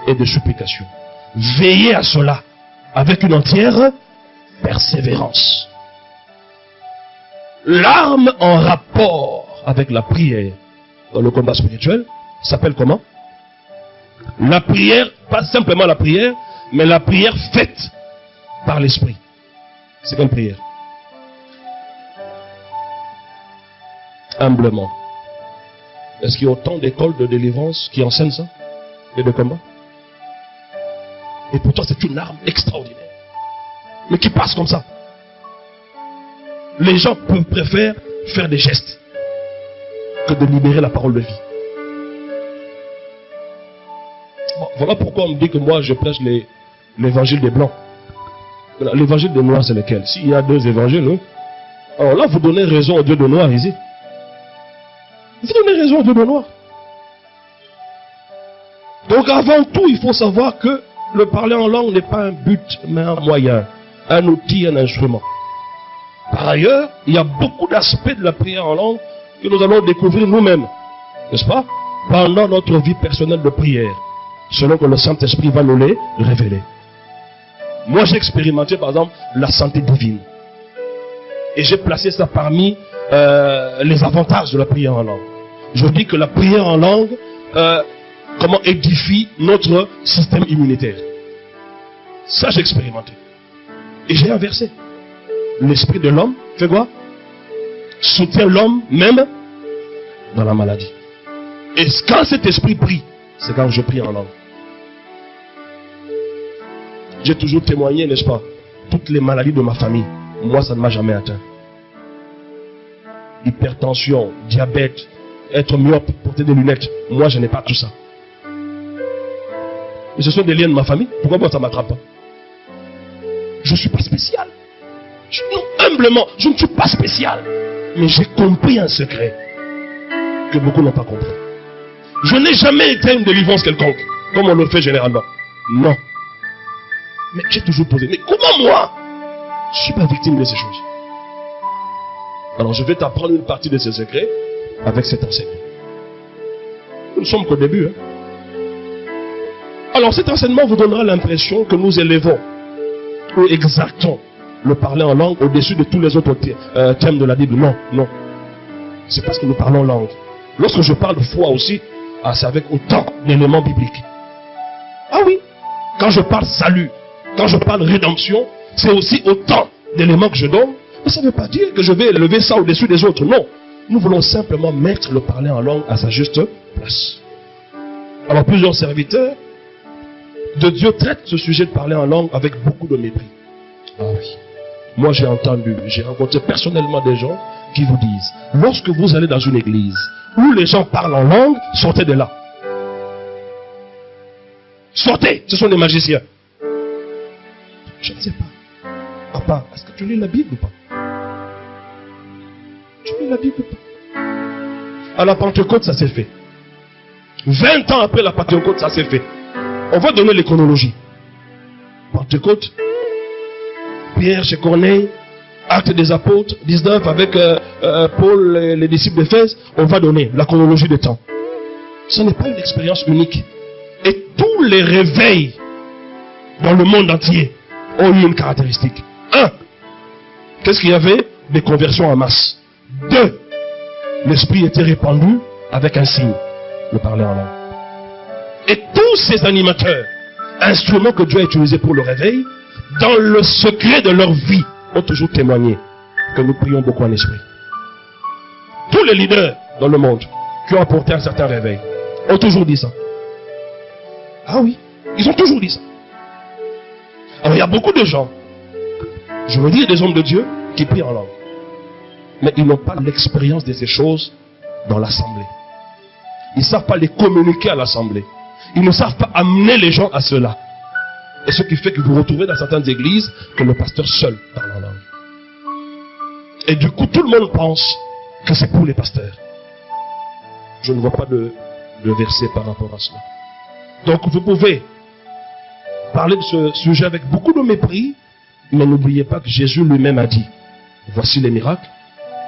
et de supplications. Veillez à cela avec une entière persévérance. L'arme en rapport avec la prière dans le combat spirituel s'appelle comment? La prière, pas simplement la prière, mais la prière faite par l'Esprit. C'est quelle prière? Humblement. Est-ce qu'il y a autant d'écoles de délivrance qui enseignent ça? Et de combat? Et pourtant c'est une arme extraordinaire. Mais qui passe comme ça. Les gens préfèrent faire des gestes que de libérer la parole de vie. Bon, voilà pourquoi on me dit que moi je prêche l'évangile des blancs. L'évangile des noirs c'est lequel? S'il y a 2 évangiles, hein? Alors là vous donnez raison au Dieu de noir ici. Vous donnez raison au Dieu de noir. Donc avant tout il faut savoir que le parler en langue n'est pas un but mais un moyen, un outil, un instrument. Par ailleurs, il y a beaucoup d'aspects de la prière en langue que nous allons découvrir nous-mêmes, n'est-ce pas? Pendant notre vie personnelle de prière, selon que le Saint-Esprit va nous les révéler. Moi j'ai expérimenté par exemple la santé divine. Et j'ai placé ça parmi les avantages de la prière en langue. Je dis que la prière en langue comment édifie notre système immunitaire. Ça j'ai expérimenté. Et j'ai inversé. L'esprit de l'homme fait quoi? Soutient l'homme même dans la maladie. Et quand cet esprit prie, c'est quand je prie en langue. J'ai toujours témoigné, n'est-ce pas? Toutes les maladies de ma famille, moi ça ne m'a jamais atteint. Hypertension, diabète, être myope, porter des lunettes, moi je n'ai pas tout ça. Et ce sont des liens de ma famille, pourquoi moi ça ne m'attrape pas? Je ne suis pas spécial. Non, humblement, je ne suis pas spécial. Mais j'ai compris un secret. que beaucoup n'ont pas compris. Je n'ai jamais été une délivrance quelconque, comme on le fait généralement. Non. Mais j'ai toujours posé, mais comment moi? Je ne suis pas victime de ces choses. Alors je vais t'apprendre une partie de ces secrets avec cet enseignement. Nous ne sommes qu'au début. Alors cet enseignement vous donnera l'impression que nous élevons ou exaltons le parler en langue au-dessus de tous les autres thèmes de la Bible. Non, non. C'est parce que nous parlons langue. Lorsque je parle de foi aussi, c'est avec autant d'éléments bibliques. Ah oui. Quand je parle salut, quand je parle rédemption, c'est aussi autant d'éléments que je donne. Mais ça ne veut pas dire que je vais élever ça au-dessus des autres. Non. Nous voulons simplement mettre le parler en langue à sa juste place. Alors plusieurs serviteurs de Dieu traitent ce sujet de parler en langue avec beaucoup de mépris. Ah oui. Moi j'ai entendu, j'ai rencontré personnellement des gens qui vous disent, lorsque vous allez dans une église où les gens parlent en langue, sortez de là. Sortez, ce sont des magiciens. Je ne sais pas. Papa, est-ce que tu lis la Bible ou pas? Tu lis la Bible ou pas? À la Pentecôte, ça s'est fait. 20 ans après la Pentecôte, ça s'est fait. On va donner les chronologies. Pentecôte, Pierre chez Corneille, Actes des Apôtres, 19 avec Paul, les disciples d'Éphèse. On va donner la chronologie des temps. Ce n'est pas une expérience unique. Et tous les réveils dans le monde entier ont eu une caractéristique. 1. Qu'est-ce qu'il y avait? Des conversions en masse. 2. L'esprit était répandu avec un signe, le parler en langue. Et tous ces animateurs, instruments que Dieu a utilisés pour le réveil, dans le secret de leur vie, ont toujours témoigné que nous prions beaucoup en esprit. Tous les leaders dans le monde qui ont apporté un certain réveil ont toujours dit ça. Ah oui, ils ont toujours dit ça. Alors il y a beaucoup de gens, je veux dire des hommes de Dieu, qui prient en langue. Mais ils n'ont pas l'expérience de ces choses dans l'assemblée. Ils ne savent pas les communiquer à l'assemblée. Ils ne savent pas amener les gens à cela. Et ce qui fait que vous retrouvez dans certaines églises que le pasteur seul parle en langue. Et du coup, tout le monde pense que c'est pour les pasteurs. Je ne vois pas de verset par rapport à cela. Donc vous pouvez parler de ce sujet avec beaucoup de mépris, mais n'oubliez pas que Jésus lui-même a dit, voici les miracles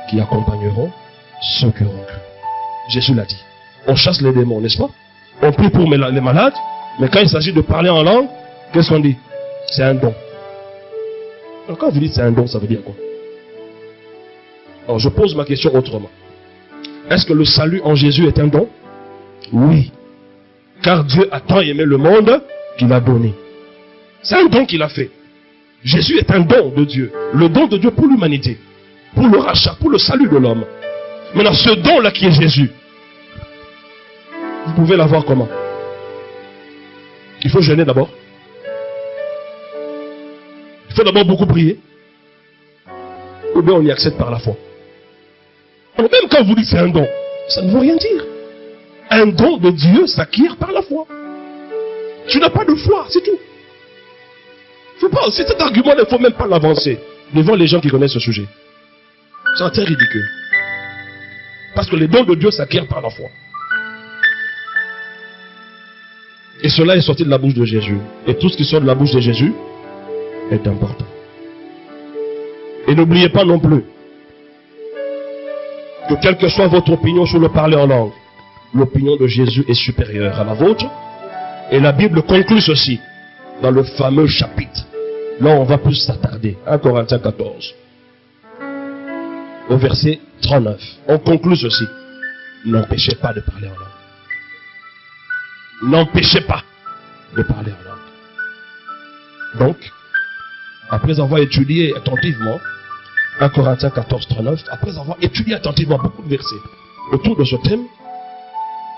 qui accompagneront ceux qui auront cru. Jésus l'a dit. On chasse les démons, n'est-ce pas? On prie pour les malades, mais quand il s'agit de parler en langue, qu'est-ce qu'on dit? C'est un don. Alors quand vous dites c'est un don, ça veut dire quoi? Alors je pose ma question autrement. Est-ce que le salut en Jésus est un don? Oui. Car Dieu a tant aimé le monde qu'il a donné. C'est un don qu'il a fait. Jésus est un don de Dieu. Le don de Dieu pour l'humanité. Pour le rachat, pour le salut de l'homme. Maintenant, ce don-là qui est Jésus, vous pouvez l'avoir comment? Il faut jeûner d'abord. Il faut d'abord beaucoup prier. Ou bien on y accède par la foi. Alors même quand vous dites c'est un don, ça ne veut rien dire. Un don de Dieu s'acquiert par la foi. Tu n'as pas de foi, c'est tout. Faut pas, cet argument, il ne faut même pas l'avancer devant les gens qui connaissent ce sujet. C'est très ridicule. Parce que les dons de Dieu s'acquièrent par la foi. Et cela est sorti de la bouche de Jésus. Et tout ce qui sort de la bouche de Jésus est important. Et n'oubliez pas non plus que quelle que soit votre opinion sur le parler en langue, l'opinion de Jésus est supérieure à la vôtre. Et la Bible conclut ceci dans le fameux chapitre. Là, on va plus s'attarder. 1 Corinthiens 14. Au verset 39. On conclut ceci. N'empêchez pas de parler en langue. N'empêchez pas de parler en langue. Donc, après avoir étudié attentivement 1 Corinthiens 14, 39, après avoir étudié attentivement beaucoup de versets autour de ce thème,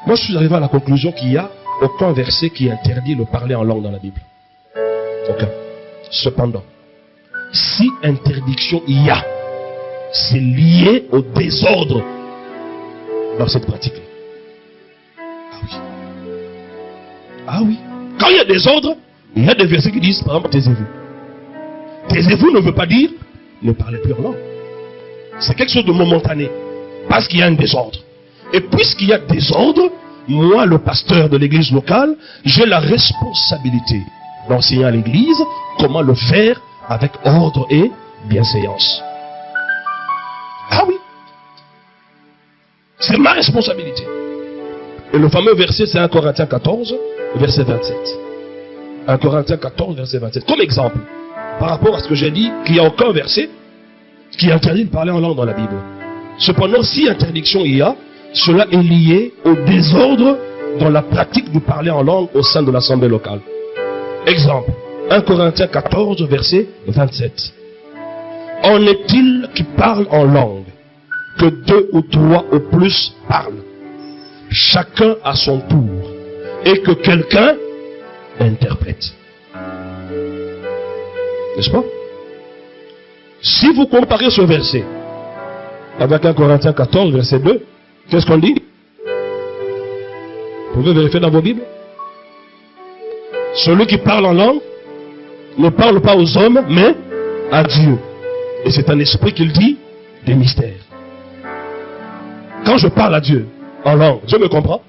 moi je suis arrivé à la conclusion qu'il n'y a aucun verset qui interdit le parler en langue dans la Bible. Aucun. Cependant, si interdiction il y a, c'est lié au désordre dans cette pratique-là. Ah oui. Ah oui. Quand il y a désordre, il y a des versets qui disent, par exemple, taisez-vous. Taisez-vous ne veut pas dire ne parlez plus en langue. C'est quelque chose de momentané. Parce qu'il y a un désordre. Et puisqu'il y a désordre, moi, le pasteur de l'église locale, j'ai la responsabilité d'enseigner à l'église comment le faire avec ordre et bienséance. Ah oui. C'est ma responsabilité. Et le fameux verset, c'est 1 Corinthiens 14, verset 27. 1 Corinthiens 14, verset 27. Comme exemple, par rapport à ce que j'ai dit, qu'il n'y a aucun verset qui interdit de parler en langue dans la Bible. Cependant, si interdiction il y a, cela est lié au désordre dans la pratique du parler en langue au sein de l'assemblée locale. Exemple, 1 Corinthiens 14, verset 27. En est-il qui parle en langue, que 2 ou 3 au plus parlent, chacun à son tour, et que quelqu'un interprète. N'est-ce pas? Si vous comparez ce verset avec 1 Corinthiens 14, verset 2, qu'est-ce qu'on dit? Vous pouvez vérifier dans vos Bibles. Celui qui parle en langue ne parle pas aux hommes, mais à Dieu. Et c'est un esprit qu'il dit des mystères. Quand je parle à Dieu en langue, Dieu me comprend?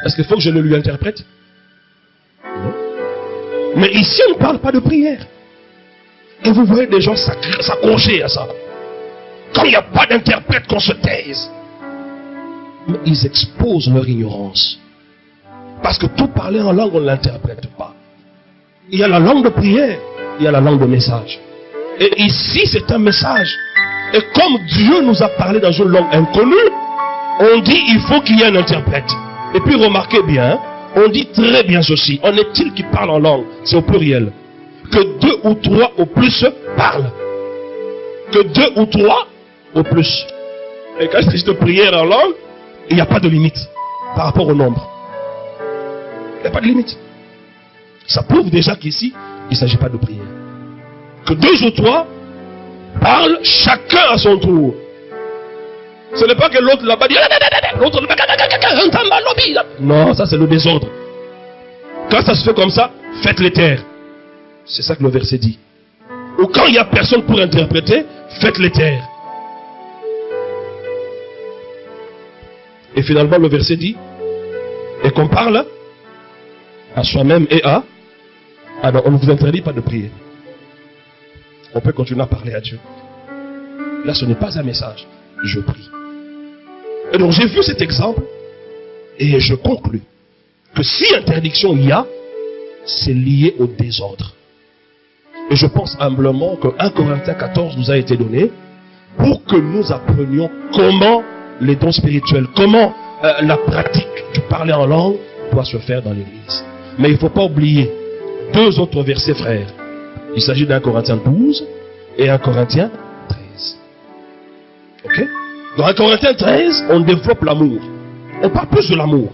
Est-ce qu'il faut que je le lui interprète? Non. Mais ici, on ne parle pas de prière. Et vous voyez des gens s'accrocher à ça. Quand il n'y a pas d'interprète, qu'on se taise. Mais ils exposent leur ignorance. Parce que tout parler en langue, on ne l'interprète pas. Il y a la langue de prière, il y a la langue de message. Et ici, c'est un message. Et comme Dieu nous a parlé dans une langue inconnue, on dit il faut qu'il y ait un interprète. Et puis remarquez bien, on dit très bien ceci. En est-il qui parle en langue? C'est au pluriel. Que 2 ou 3 au plus parlent. Que 2 ou 3 au plus. Et quand il s'agit de prière en langue, il n'y a pas de limite par rapport au nombre. Il n'y a pas de limite. Ça prouve déjà qu'ici, il ne s'agit pas de prière. Que 2 ou 3 parlent chacun à son tour. Ce n'est pas que l'autre là-bas dit l'autre non, ça c'est le désordre. Quand ça se fait comme ça, faites-les taire. C'est ça que le verset dit. Ou quand il n'y a personne pour interpréter, faites-les taire. Et finalement le verset dit, et qu'on parle à soi-même et à... Alors on ne vous interdit pas de prier. On peut continuer à parler à Dieu. Là ce n'est pas un message, je prie. Et donc j'ai vu cet exemple et je conclus que si interdiction il y a, c'est lié au désordre. Et je pense humblement que 1 Corinthiens 14 nous a été donné pour que nous apprenions comment les dons spirituels, comment la pratique du parler en langue doit se faire dans l'église. Mais il ne faut pas oublier 2 autres versets, frères. Il s'agit d'1 Corinthiens 12 et 1 Corinthiens 13. Ok? Dans 1 Corinthiens 13, on développe l'amour. On parle plus de l'amour.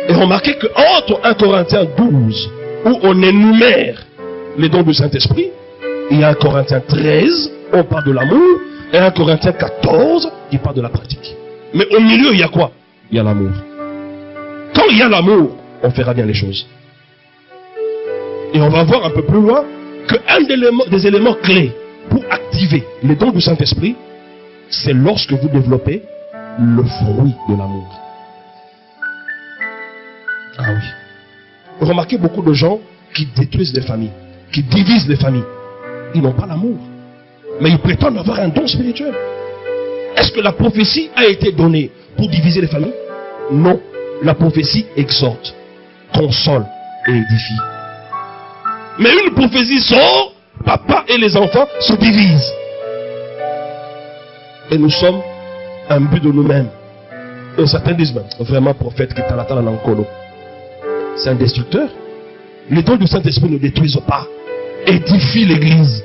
Et remarquez qu'entre 1 Corinthiens 12, où on énumère les dons du Saint-Esprit, et 1 Corinthiens 13, on parle de l'amour, et 1 Corinthiens 14, il parle de la pratique. Mais au milieu, il y a quoi? Il y a l'amour. Quand il y a l'amour, on fera bien les choses. Et on va voir un peu plus loin qu'un des éléments clés pour activer les dons du Saint-Esprit, c'est lorsque vous développez le fruit de l'amour. Ah oui. Remarquez beaucoup de gens qui détruisent les familles, qui divisent les familles. Ils n'ont pas l'amour. Mais ils prétendent avoir un don spirituel. Est-ce que la prophétie a été donnée pour diviser les familles? Non. La prophétie exhorte, console et édifie. Mais une prophétie sort, papa et les enfants se divisent. Et nous sommes un but de nous-mêmes. Et certains disent, vraiment prophète qui est à la table en colo. C'est un destructeur. Les dons du Saint-Esprit ne détruisent pas. Édifie l'église.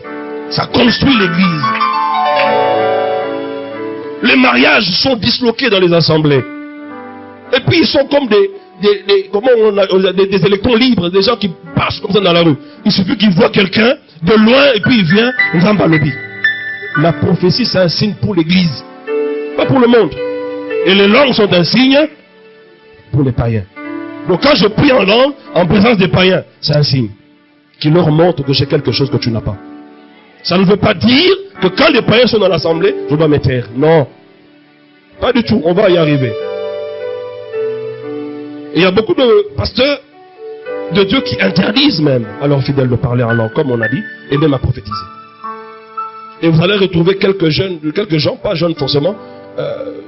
Ça construit l'église. Les mariages sont disloqués dans les assemblées. Et puis ils sont comme des électrons libres, des gens qui passent comme ça dans la rue. Il suffit qu'ils voient quelqu'un de loin et puis il vient, Nzamba-Lobi. La prophétie c'est un signe pour l'église, pas pour le monde. Et les langues sont un signe pour les païens. Donc quand je prie en langue, en présence des païens, c'est un signe qui leur montre que j'ai quelque chose que tu n'as pas. Ça ne veut pas dire que quand les païens sont dans l'assemblée, je dois me taire. Non. Pas du tout, on va y arriver. Et il y a beaucoup de pasteurs de Dieu qui interdisent même à leurs fidèles de parler en langue, comme on a dit, et même à prophétiser. Et vous allez retrouver quelques gens, pas jeunes forcément,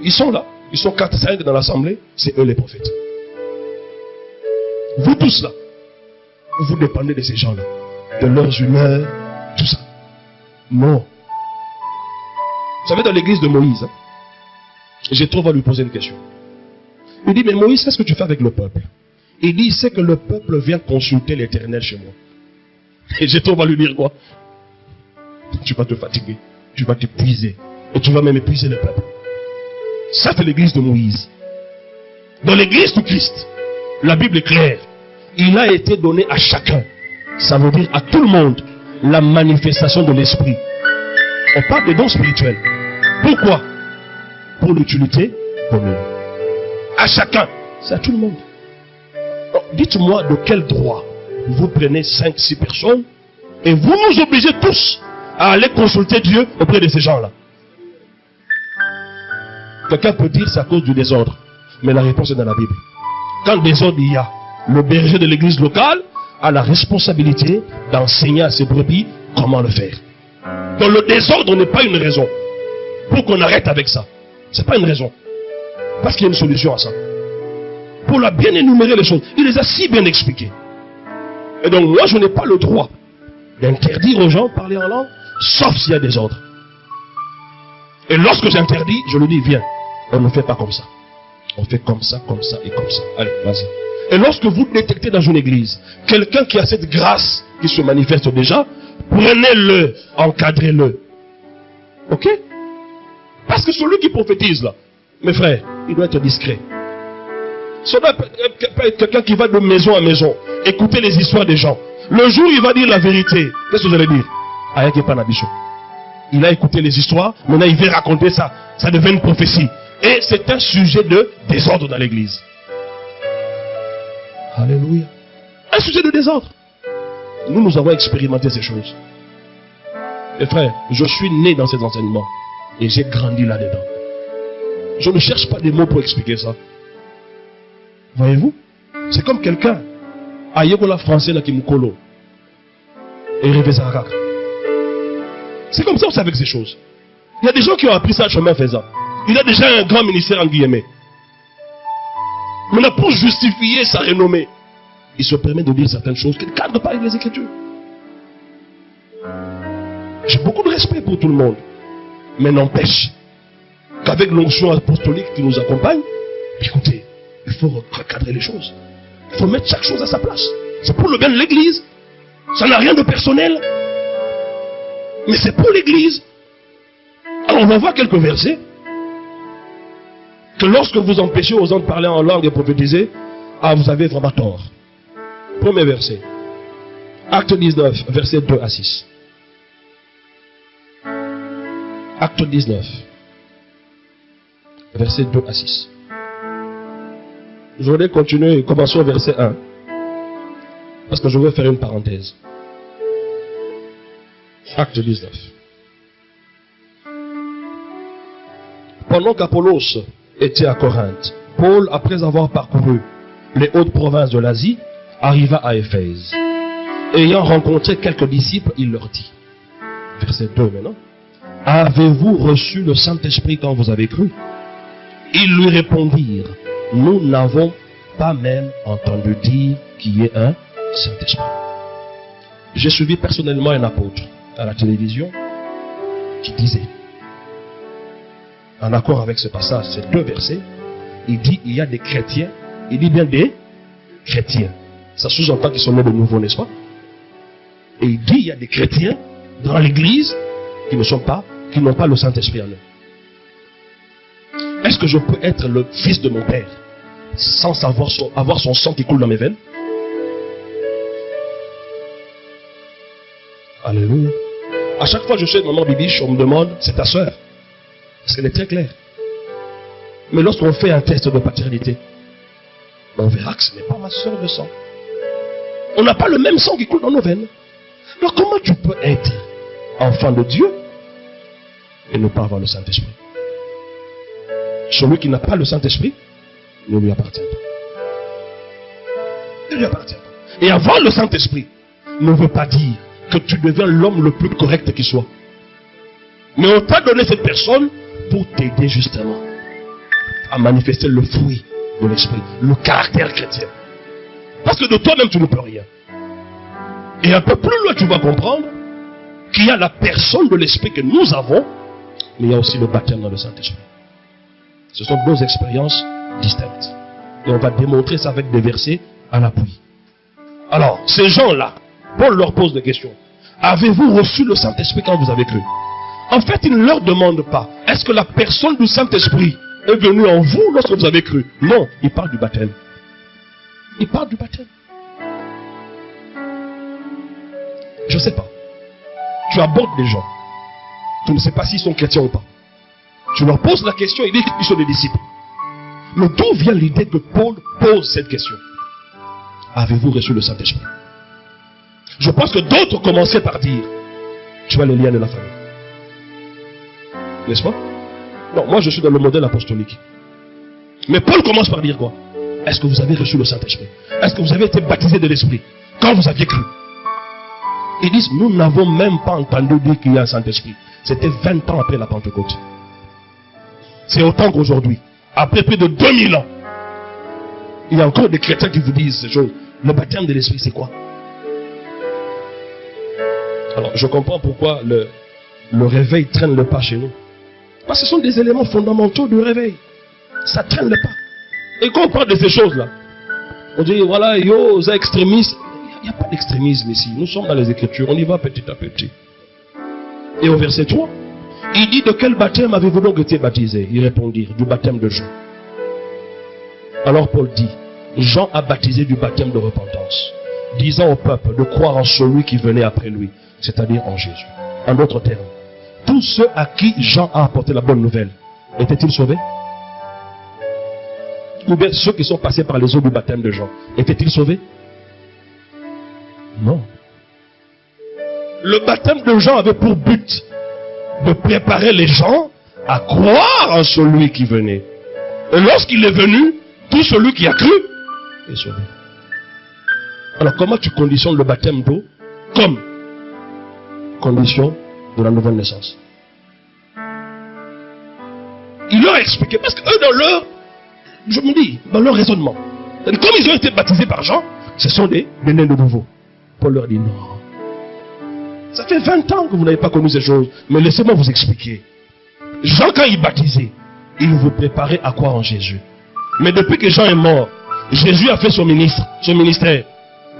ils sont là, ils sont 4-5 dans l'assemblée, c'est eux les prophètes. Vous tous là, vous dépendez de ces gens-là, de leurs humeurs, tout ça. Non. Vous savez, dans l'église de Moïse, hein, j'ai trop à lui poser une question. Il dit, mais Moïse, qu'est-ce que tu fais avec le peuple? Il dit, c'est que le peuple vient consulter l'Éternel chez moi. Et j'ai trop à lui dire quoi? Tu vas te fatiguer, tu vas t'épuiser, et tu vas même épuiser le peuple. Ça, c'est l'église de Moïse. Dans l'église du Christ, la Bible est claire. Il a été donné à chacun, ça veut dire à tout le monde, la manifestation de l'esprit. On parle des dons spirituels. Pourquoi? Pour l'utilité commune. À chacun, c'est à tout le monde. Dites-moi de quel droit vous prenez 5-6 personnes et vous nous obligez tous à aller consulter Dieu auprès de ces gens-là. Quelqu'un peut dire c'est à cause du désordre, mais la réponse est dans la Bible. Quand désordre il y a, le berger de l'église locale a la responsabilité d'enseigner à ses brebis comment le faire. Donc le désordre n'est pas une raison pour qu'on arrête avec ça. Ce n'est pas une raison. Parce qu'il y a une solution à ça. Pour la bien énumérer les choses. Il les a si bien expliquées. Et donc moi je n'ai pas le droit d'interdire aux gens de parler en langue, sauf s'il y a des ordres. Et lorsque j'interdis, je lui dis, viens, on ne fait pas comme ça. On fait comme ça et comme ça. Allez, vas-y. Et lorsque vous détectez dans une église quelqu'un qui a cette grâce qui se manifeste déjà, prenez-le, encadrez-le. Ok? Parce que celui qui prophétise là, mes frères, il doit être discret. Ce doit être quelqu'un qui va de maison à maison, écouter les histoires des gens. Le jour où il va dire la vérité, qu'est-ce que vous allez dire? Il a écouté les histoires, maintenant il veut raconter ça. Ça devient une prophétie. Et c'est un sujet de désordre dans l'église. Alléluia. Un sujet de désordre. Nous avons expérimenté ces choses. Et frère, je suis né dans ces enseignements. Et j'ai grandi là-dedans. Je ne cherche pas des mots pour expliquer ça. Voyez-vous? C'est comme quelqu'un. Ayekola français là qui mukolo. Et Révézara. C'est comme ça aussi avec ces choses. Il y a des gens qui ont appris ça en chemin faisant. Il a déjà un grand ministère en Guillemets. Maintenant, pour justifier sa renommée, il se permet de dire certaines choses qui ne cadrent pas avec les Écritures. J'ai beaucoup de respect pour tout le monde. Mais n'empêche qu'avec l'onction apostolique qui nous accompagne, écoutez, il faut recadrer les choses. Il faut mettre chaque chose à sa place. C'est pour le bien de l'église. Ça n'a rien de personnel. Mais c'est pour l'église. Alors on va voir quelques versets. Que lorsque vous empêchez aux gens de parler en langue et prophétiser, vous avez vraiment tort. Premier verset. Acte 19, versets 2 à 6. Acte 19, versets 2 à 6. Je voudrais continuer et commencer au verset 1. Parce que je veux faire une parenthèse. Acte 19. Pendant qu'Apollos était à Corinthe, Paul, après avoir parcouru les hautes provinces de l'Asie, arriva à Éphèse. Ayant rencontré quelques disciples, il leur dit, verset 2 maintenant, avez-vous reçu le Saint-Esprit quand vous avez cru? Ils lui répondirent, nous n'avons pas même entendu dire qu'il y ait un Saint-Esprit. J'ai suivi personnellement un apôtre à la télévision qui disait, en accord avec ce passage, ces deux versets, il dit il y a des chrétiens, il dit bien des chrétiens. Ça sous-entend qu'ils sont nés de nouveau, n'est-ce pas? Et il dit il y a des chrétiens dans l'église qui n'ont pas le Saint-Esprit en eux. Est-ce que je peux être le fils de mon père sans avoir son sang qui coule dans mes veines? Alléluia. À chaque fois que je suis avec maman Bibiche, on me demande, c'est ta soeur. Parce qu'elle est très claire. Mais lorsqu'on fait un test de paternité, on verra que ce n'est pas ma soeur de sang. On n'a pas le même sang qui coule dans nos veines. Alors comment tu peux être enfant de Dieu et ne pas avoir le Saint-Esprit? celui qui n'a pas le Saint-Esprit ne lui appartient pas. Ne lui appartient pas. Et avoir le Saint-Esprit ne veut pas dire que tu deviens l'homme le plus correct qui soit. Mais on t'a donné cette personne pour t'aider justement à manifester le fruit de l'esprit, le caractère chrétien. Parce que de toi-même tu ne peux rien. Et un peu plus loin tu vas comprendre qu'il y a la personne de l'esprit que nous avons, mais il y a aussi le baptême dans le Saint-Esprit. Ce sont deux expériences distinctes. Et on va démontrer ça avec des versets à l'appui. Alors, ces gens-là, Paul leur pose des questions. Avez-vous reçu le Saint-Esprit quand vous avez cru? En fait, il ne leur demande pas, est-ce que la personne du Saint-Esprit est venue en vous lorsque vous avez cru? Non, il parle du baptême. Il parle du baptême. Je ne sais pas. Tu abordes des gens. Tu ne sais pas s'ils sont chrétiens ou pas. Tu leur poses la question, ils disent qu'ils sont des disciples. Mais d'où vient l'idée que Paul pose cette question? Avez-vous reçu le Saint-Esprit? Je pense que d'autres commençaient par dire, tu as les liens de la famille. N'est-ce pas? Non, moi je suis dans le modèle apostolique. Mais Paul commence par dire quoi? Est-ce que vous avez reçu le Saint-Esprit? Est-ce que vous avez été baptisé de l'Esprit quand vous aviez cru? Ils disent, nous n'avons même pas entendu dire qu'il y a un Saint-Esprit. C'était 20 ans après la Pentecôte. C'est autant qu'aujourd'hui. Après plus de 2000 ans. Il y a encore des chrétiens qui vous disent ces choses. Le baptême de l'Esprit, c'est quoi? Alors, je comprends pourquoi le réveil traîne le pas chez nous. Parce que ce sont des éléments fondamentaux du réveil. Ça traîne le pas. Et quand on parle de ces choses-là, on dit, voilà, yo, ça extrémistes. Il n'y a pas d'extrémisme ici. Nous sommes dans les Écritures. On y va petit à petit. Et au verset 3, il dit, de quel baptême avez-vous donc été baptisé? Ils répondirent, du baptême de Jean. Alors Paul dit, Jean a baptisé du baptême de repentance, disant au peuple de croire en celui qui venait après lui, c'est-à-dire en Jésus. En d'autres termes, tous ceux à qui Jean a apporté la bonne nouvelle, étaient-ils sauvés? Ou bien ceux qui sont passés par les eaux du baptême de Jean, étaient-ils sauvés? Non. Le baptême de Jean avait pour but de préparer les gens à croire en celui qui venait. Et lorsqu'il est venu, tout celui qui a cru est sauvé. Alors comment tu conditionnes le baptême d'eau comme condition de la nouvelle naissance? Il leur a expliqué, parce qu'eux dans leur, je me dis, dans leur raisonnement, comme ils ont été baptisés par Jean, ce sont des nés de nouveau. Paul leur dit non. Ça fait 20 ans que vous n'avez pas connu ces choses, mais laissez-moi vous expliquer. Jean, quand il baptisait, il vous préparait à croire en Jésus. Mais depuis que Jean est mort, Jésus a fait son ministère.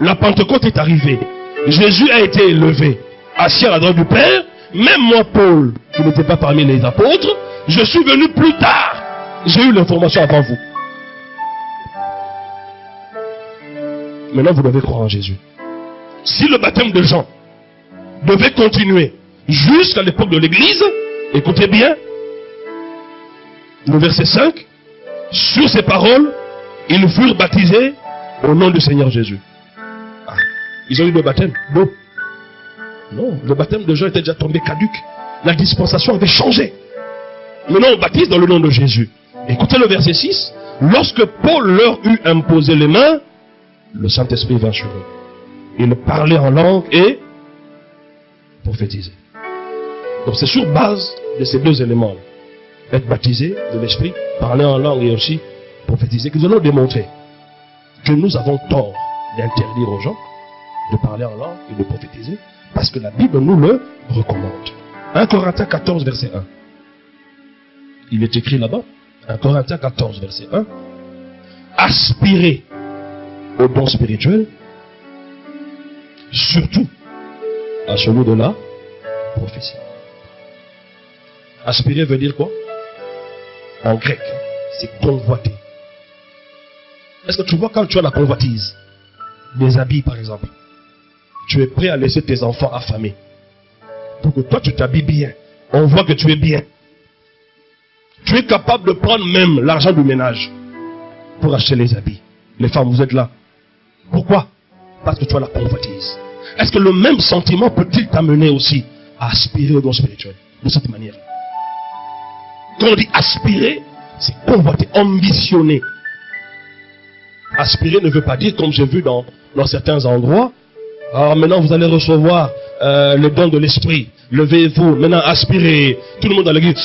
La Pentecôte est arrivée. Jésus a été élevé, assis à la droite du Père. Même moi, Paul, qui n'était pas parmi les apôtres, je suis venu plus tard. J'ai eu l'information avant vous. Maintenant, vous devez croire en Jésus. Si le baptême de Jean devait continuer jusqu'à l'époque de l'Église, écoutez bien, le verset 5, sur ces paroles, ils furent baptisés au nom du Seigneur Jésus. Ah, ils ont eu le baptême d'eau. Non, le baptême de Jean était déjà tombé caduque. La dispensation avait changé. Maintenant, on baptise dans le nom de Jésus. Écoutez le verset 6. Lorsque Paul leur eut imposé les mains, le Saint-Esprit vint sur eux. Il parlait en langue et prophétisait. Donc c'est sur base de ces deux éléments-là, être baptisé de l'Esprit, parler en langue et aussi prophétiser, que nous allons démontrer que nous avons tort d'interdire aux gens de parler en langue et de prophétiser, parce que la Bible nous le recommande. 1 Corinthiens 14, verset 1. Il est écrit là-bas, 1 Corinthiens 14, verset 1. Aspirez au don spirituel, surtout à celui de la prophétie. Aspirer veut dire quoi? En grec, c'est convoiter. Est-ce que tu vois quand tu as la convoitise, des habits par exemple, tu es prêt à laisser tes enfants affamés pour que toi tu t'habilles bien, on voit que tu es bien. Tu es capable de prendre même l'argent du ménage pour acheter les habits. Les femmes, vous êtes là. Pourquoi? Parce que tu as la convoitise. Est-ce que le même sentiment peut-il t'amener aussi à aspirer au don spirituel de cette manière? Quand on dit aspirer, C'est convoiter, ambitionner. Aspirer ne veut pas dire, comme j'ai vu dans certains endroits, maintenant vous allez recevoir le don de l'esprit. Levez-vous, maintenant aspirez. Tout le monde dans l'église.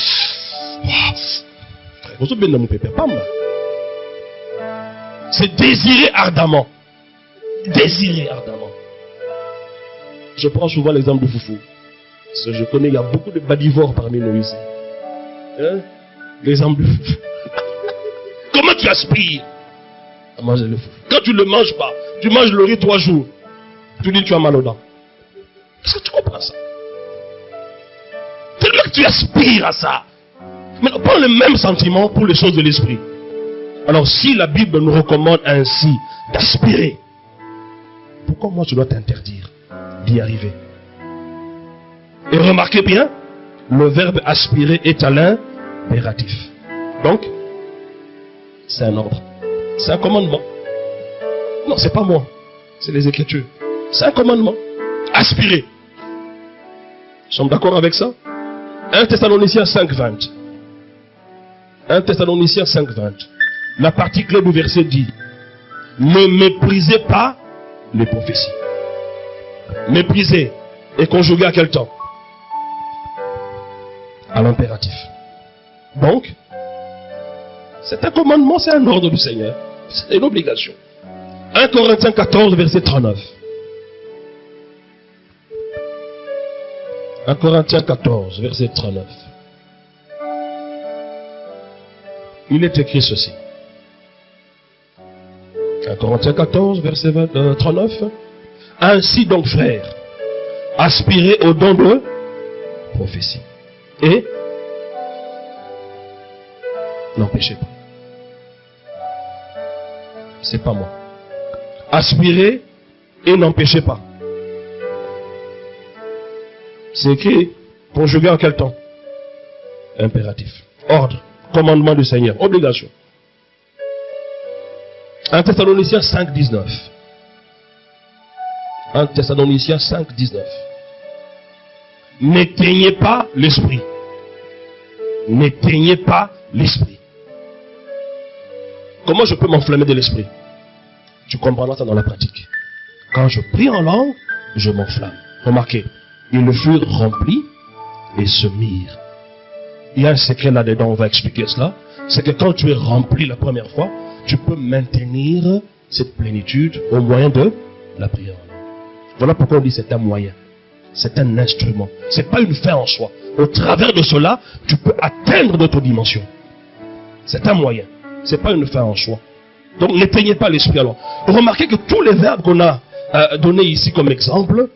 C'est désirer ardemment. Désirer ardemment. Je prends souvent l'exemple de Foufou. Parce que je connais, il y a beaucoup de badivores parmi nous ici. Hein? L'exemple de Foufou. Comment tu aspires à manger le foufou? Quand tu ne le manges pas, tu manges le riz 3 jours. Tu dis que tu as mal aux dents. Est-ce que tu comprends ça? Tellement que tu aspires à ça. Mais on prend le même sentiment pour les choses de l'esprit. Alors si la Bible nous recommande ainsi d'aspirer, pourquoi moi je dois t'interdire d'y arriver? Et remarquez bien, le verbe aspirer est à l'impératif. Donc, c'est un ordre. C'est un commandement. Non, c'est pas moi. C'est les Écritures. C'est un commandement. Aspirer. Nous sommes d'accord avec ça? 1 Thessaloniciens 5:20. 1 Thessaloniciens 5:20. La partie clé du verset dit: ne méprisez pas les prophéties. Mépriser est conjugué à quel temps? À l'impératif. Donc, c'est un commandement, c'est un ordre du Seigneur. C'est une obligation. 1 Corinthiens 14, verset 39. 1 Corinthiens 14, verset 39. Il est écrit ceci. 1 Corinthiens 14, verset 39. Ainsi donc, frères, aspirez au don de prophétie. Et n'empêchez pas. C'est pas moi. Aspirez et n'empêchez pas. C'est écrit, conjugué en quel temps? Impératif. Ordre. Commandement du Seigneur. Obligation. 1 Thessaloniciens 5:19. 1 Thessaloniciens 5:19. N'éteignez pas l'esprit. N'éteignez pas l'esprit. Comment je peux m'enflammer de l'esprit? Tu comprendras ça dans la pratique. Quand je prie en langue, je m'enflamme. Remarquez, ils furent remplis et se mirent. Il y a un secret là-dedans, on va expliquer cela. C'est que quand tu es rempli la première fois, tu peux maintenir cette plénitude au moyen de la prière en langue. Voilà pourquoi on dit c'est un moyen. C'est un instrument. C'est pas une fin en soi. Au travers de cela, tu peux atteindre d'autres dimensions. C'est un moyen. C'est pas une fin en soi. Donc n'éteignez pas l'esprit alors. Remarquez que tous les verbes qu'on a donnés ici comme exemple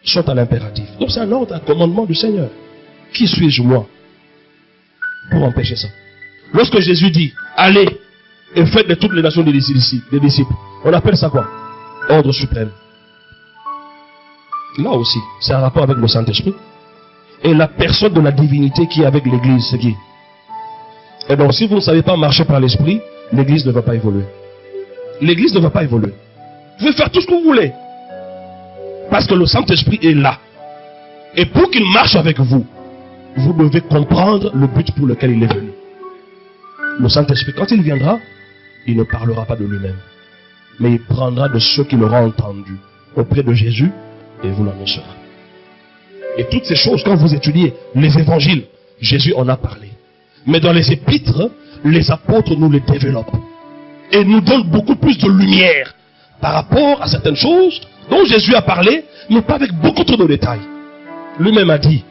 sont à l'impératif. Donc c'est un ordre, un commandement du Seigneur. Qui suis-je moi pour empêcher ça? Lorsque Jésus dit allez et faites de toutes les nations des disciples, on appelle ça quoi? Ordre suprême. Là aussi, c'est un rapport avec le Saint-Esprit. Et la personne de la divinité qui est avec l'Église, c'est qui? Et donc, si vous ne savez pas marcher par l'Esprit, l'Église ne va pas évoluer. L'Église ne va pas évoluer. Vous pouvez faire tout ce que vous voulez. Parce que le Saint-Esprit est là. Et pour qu'il marche avec vous, vous devez comprendre le but pour lequel il est venu. Le Saint-Esprit, quand il viendra, il ne parlera pas de lui-même. Mais il prendra de ceux qui l'auront entendu auprès de Jésus et vous l'annoncera. Et toutes ces choses, quand vous étudiez les évangiles, Jésus en a parlé. Mais dans les épîtres, les apôtres nous les développent. Et nous donnent beaucoup plus de lumière par rapport à certaines choses dont Jésus a parlé, mais pas avec beaucoup trop de détails. Lui-même a dit,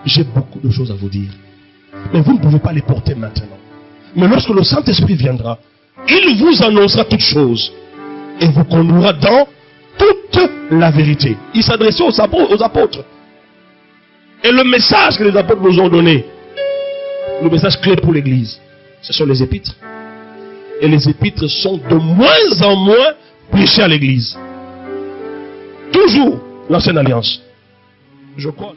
j'ai beaucoup de choses à vous dire. Mais vous ne pouvez pas les porter maintenant. Mais lorsque le Saint-Esprit viendra, il vous annoncera toutes choses. Et vous conduira dans toute la vérité. Il s'adressait aux apôtres. Et le message que les apôtres nous ont donné, le message clé pour l'Église, ce sont les épîtres. Et les épîtres sont de moins en moins prêchés à l'Église. Toujours l'ancienne alliance. Je crois.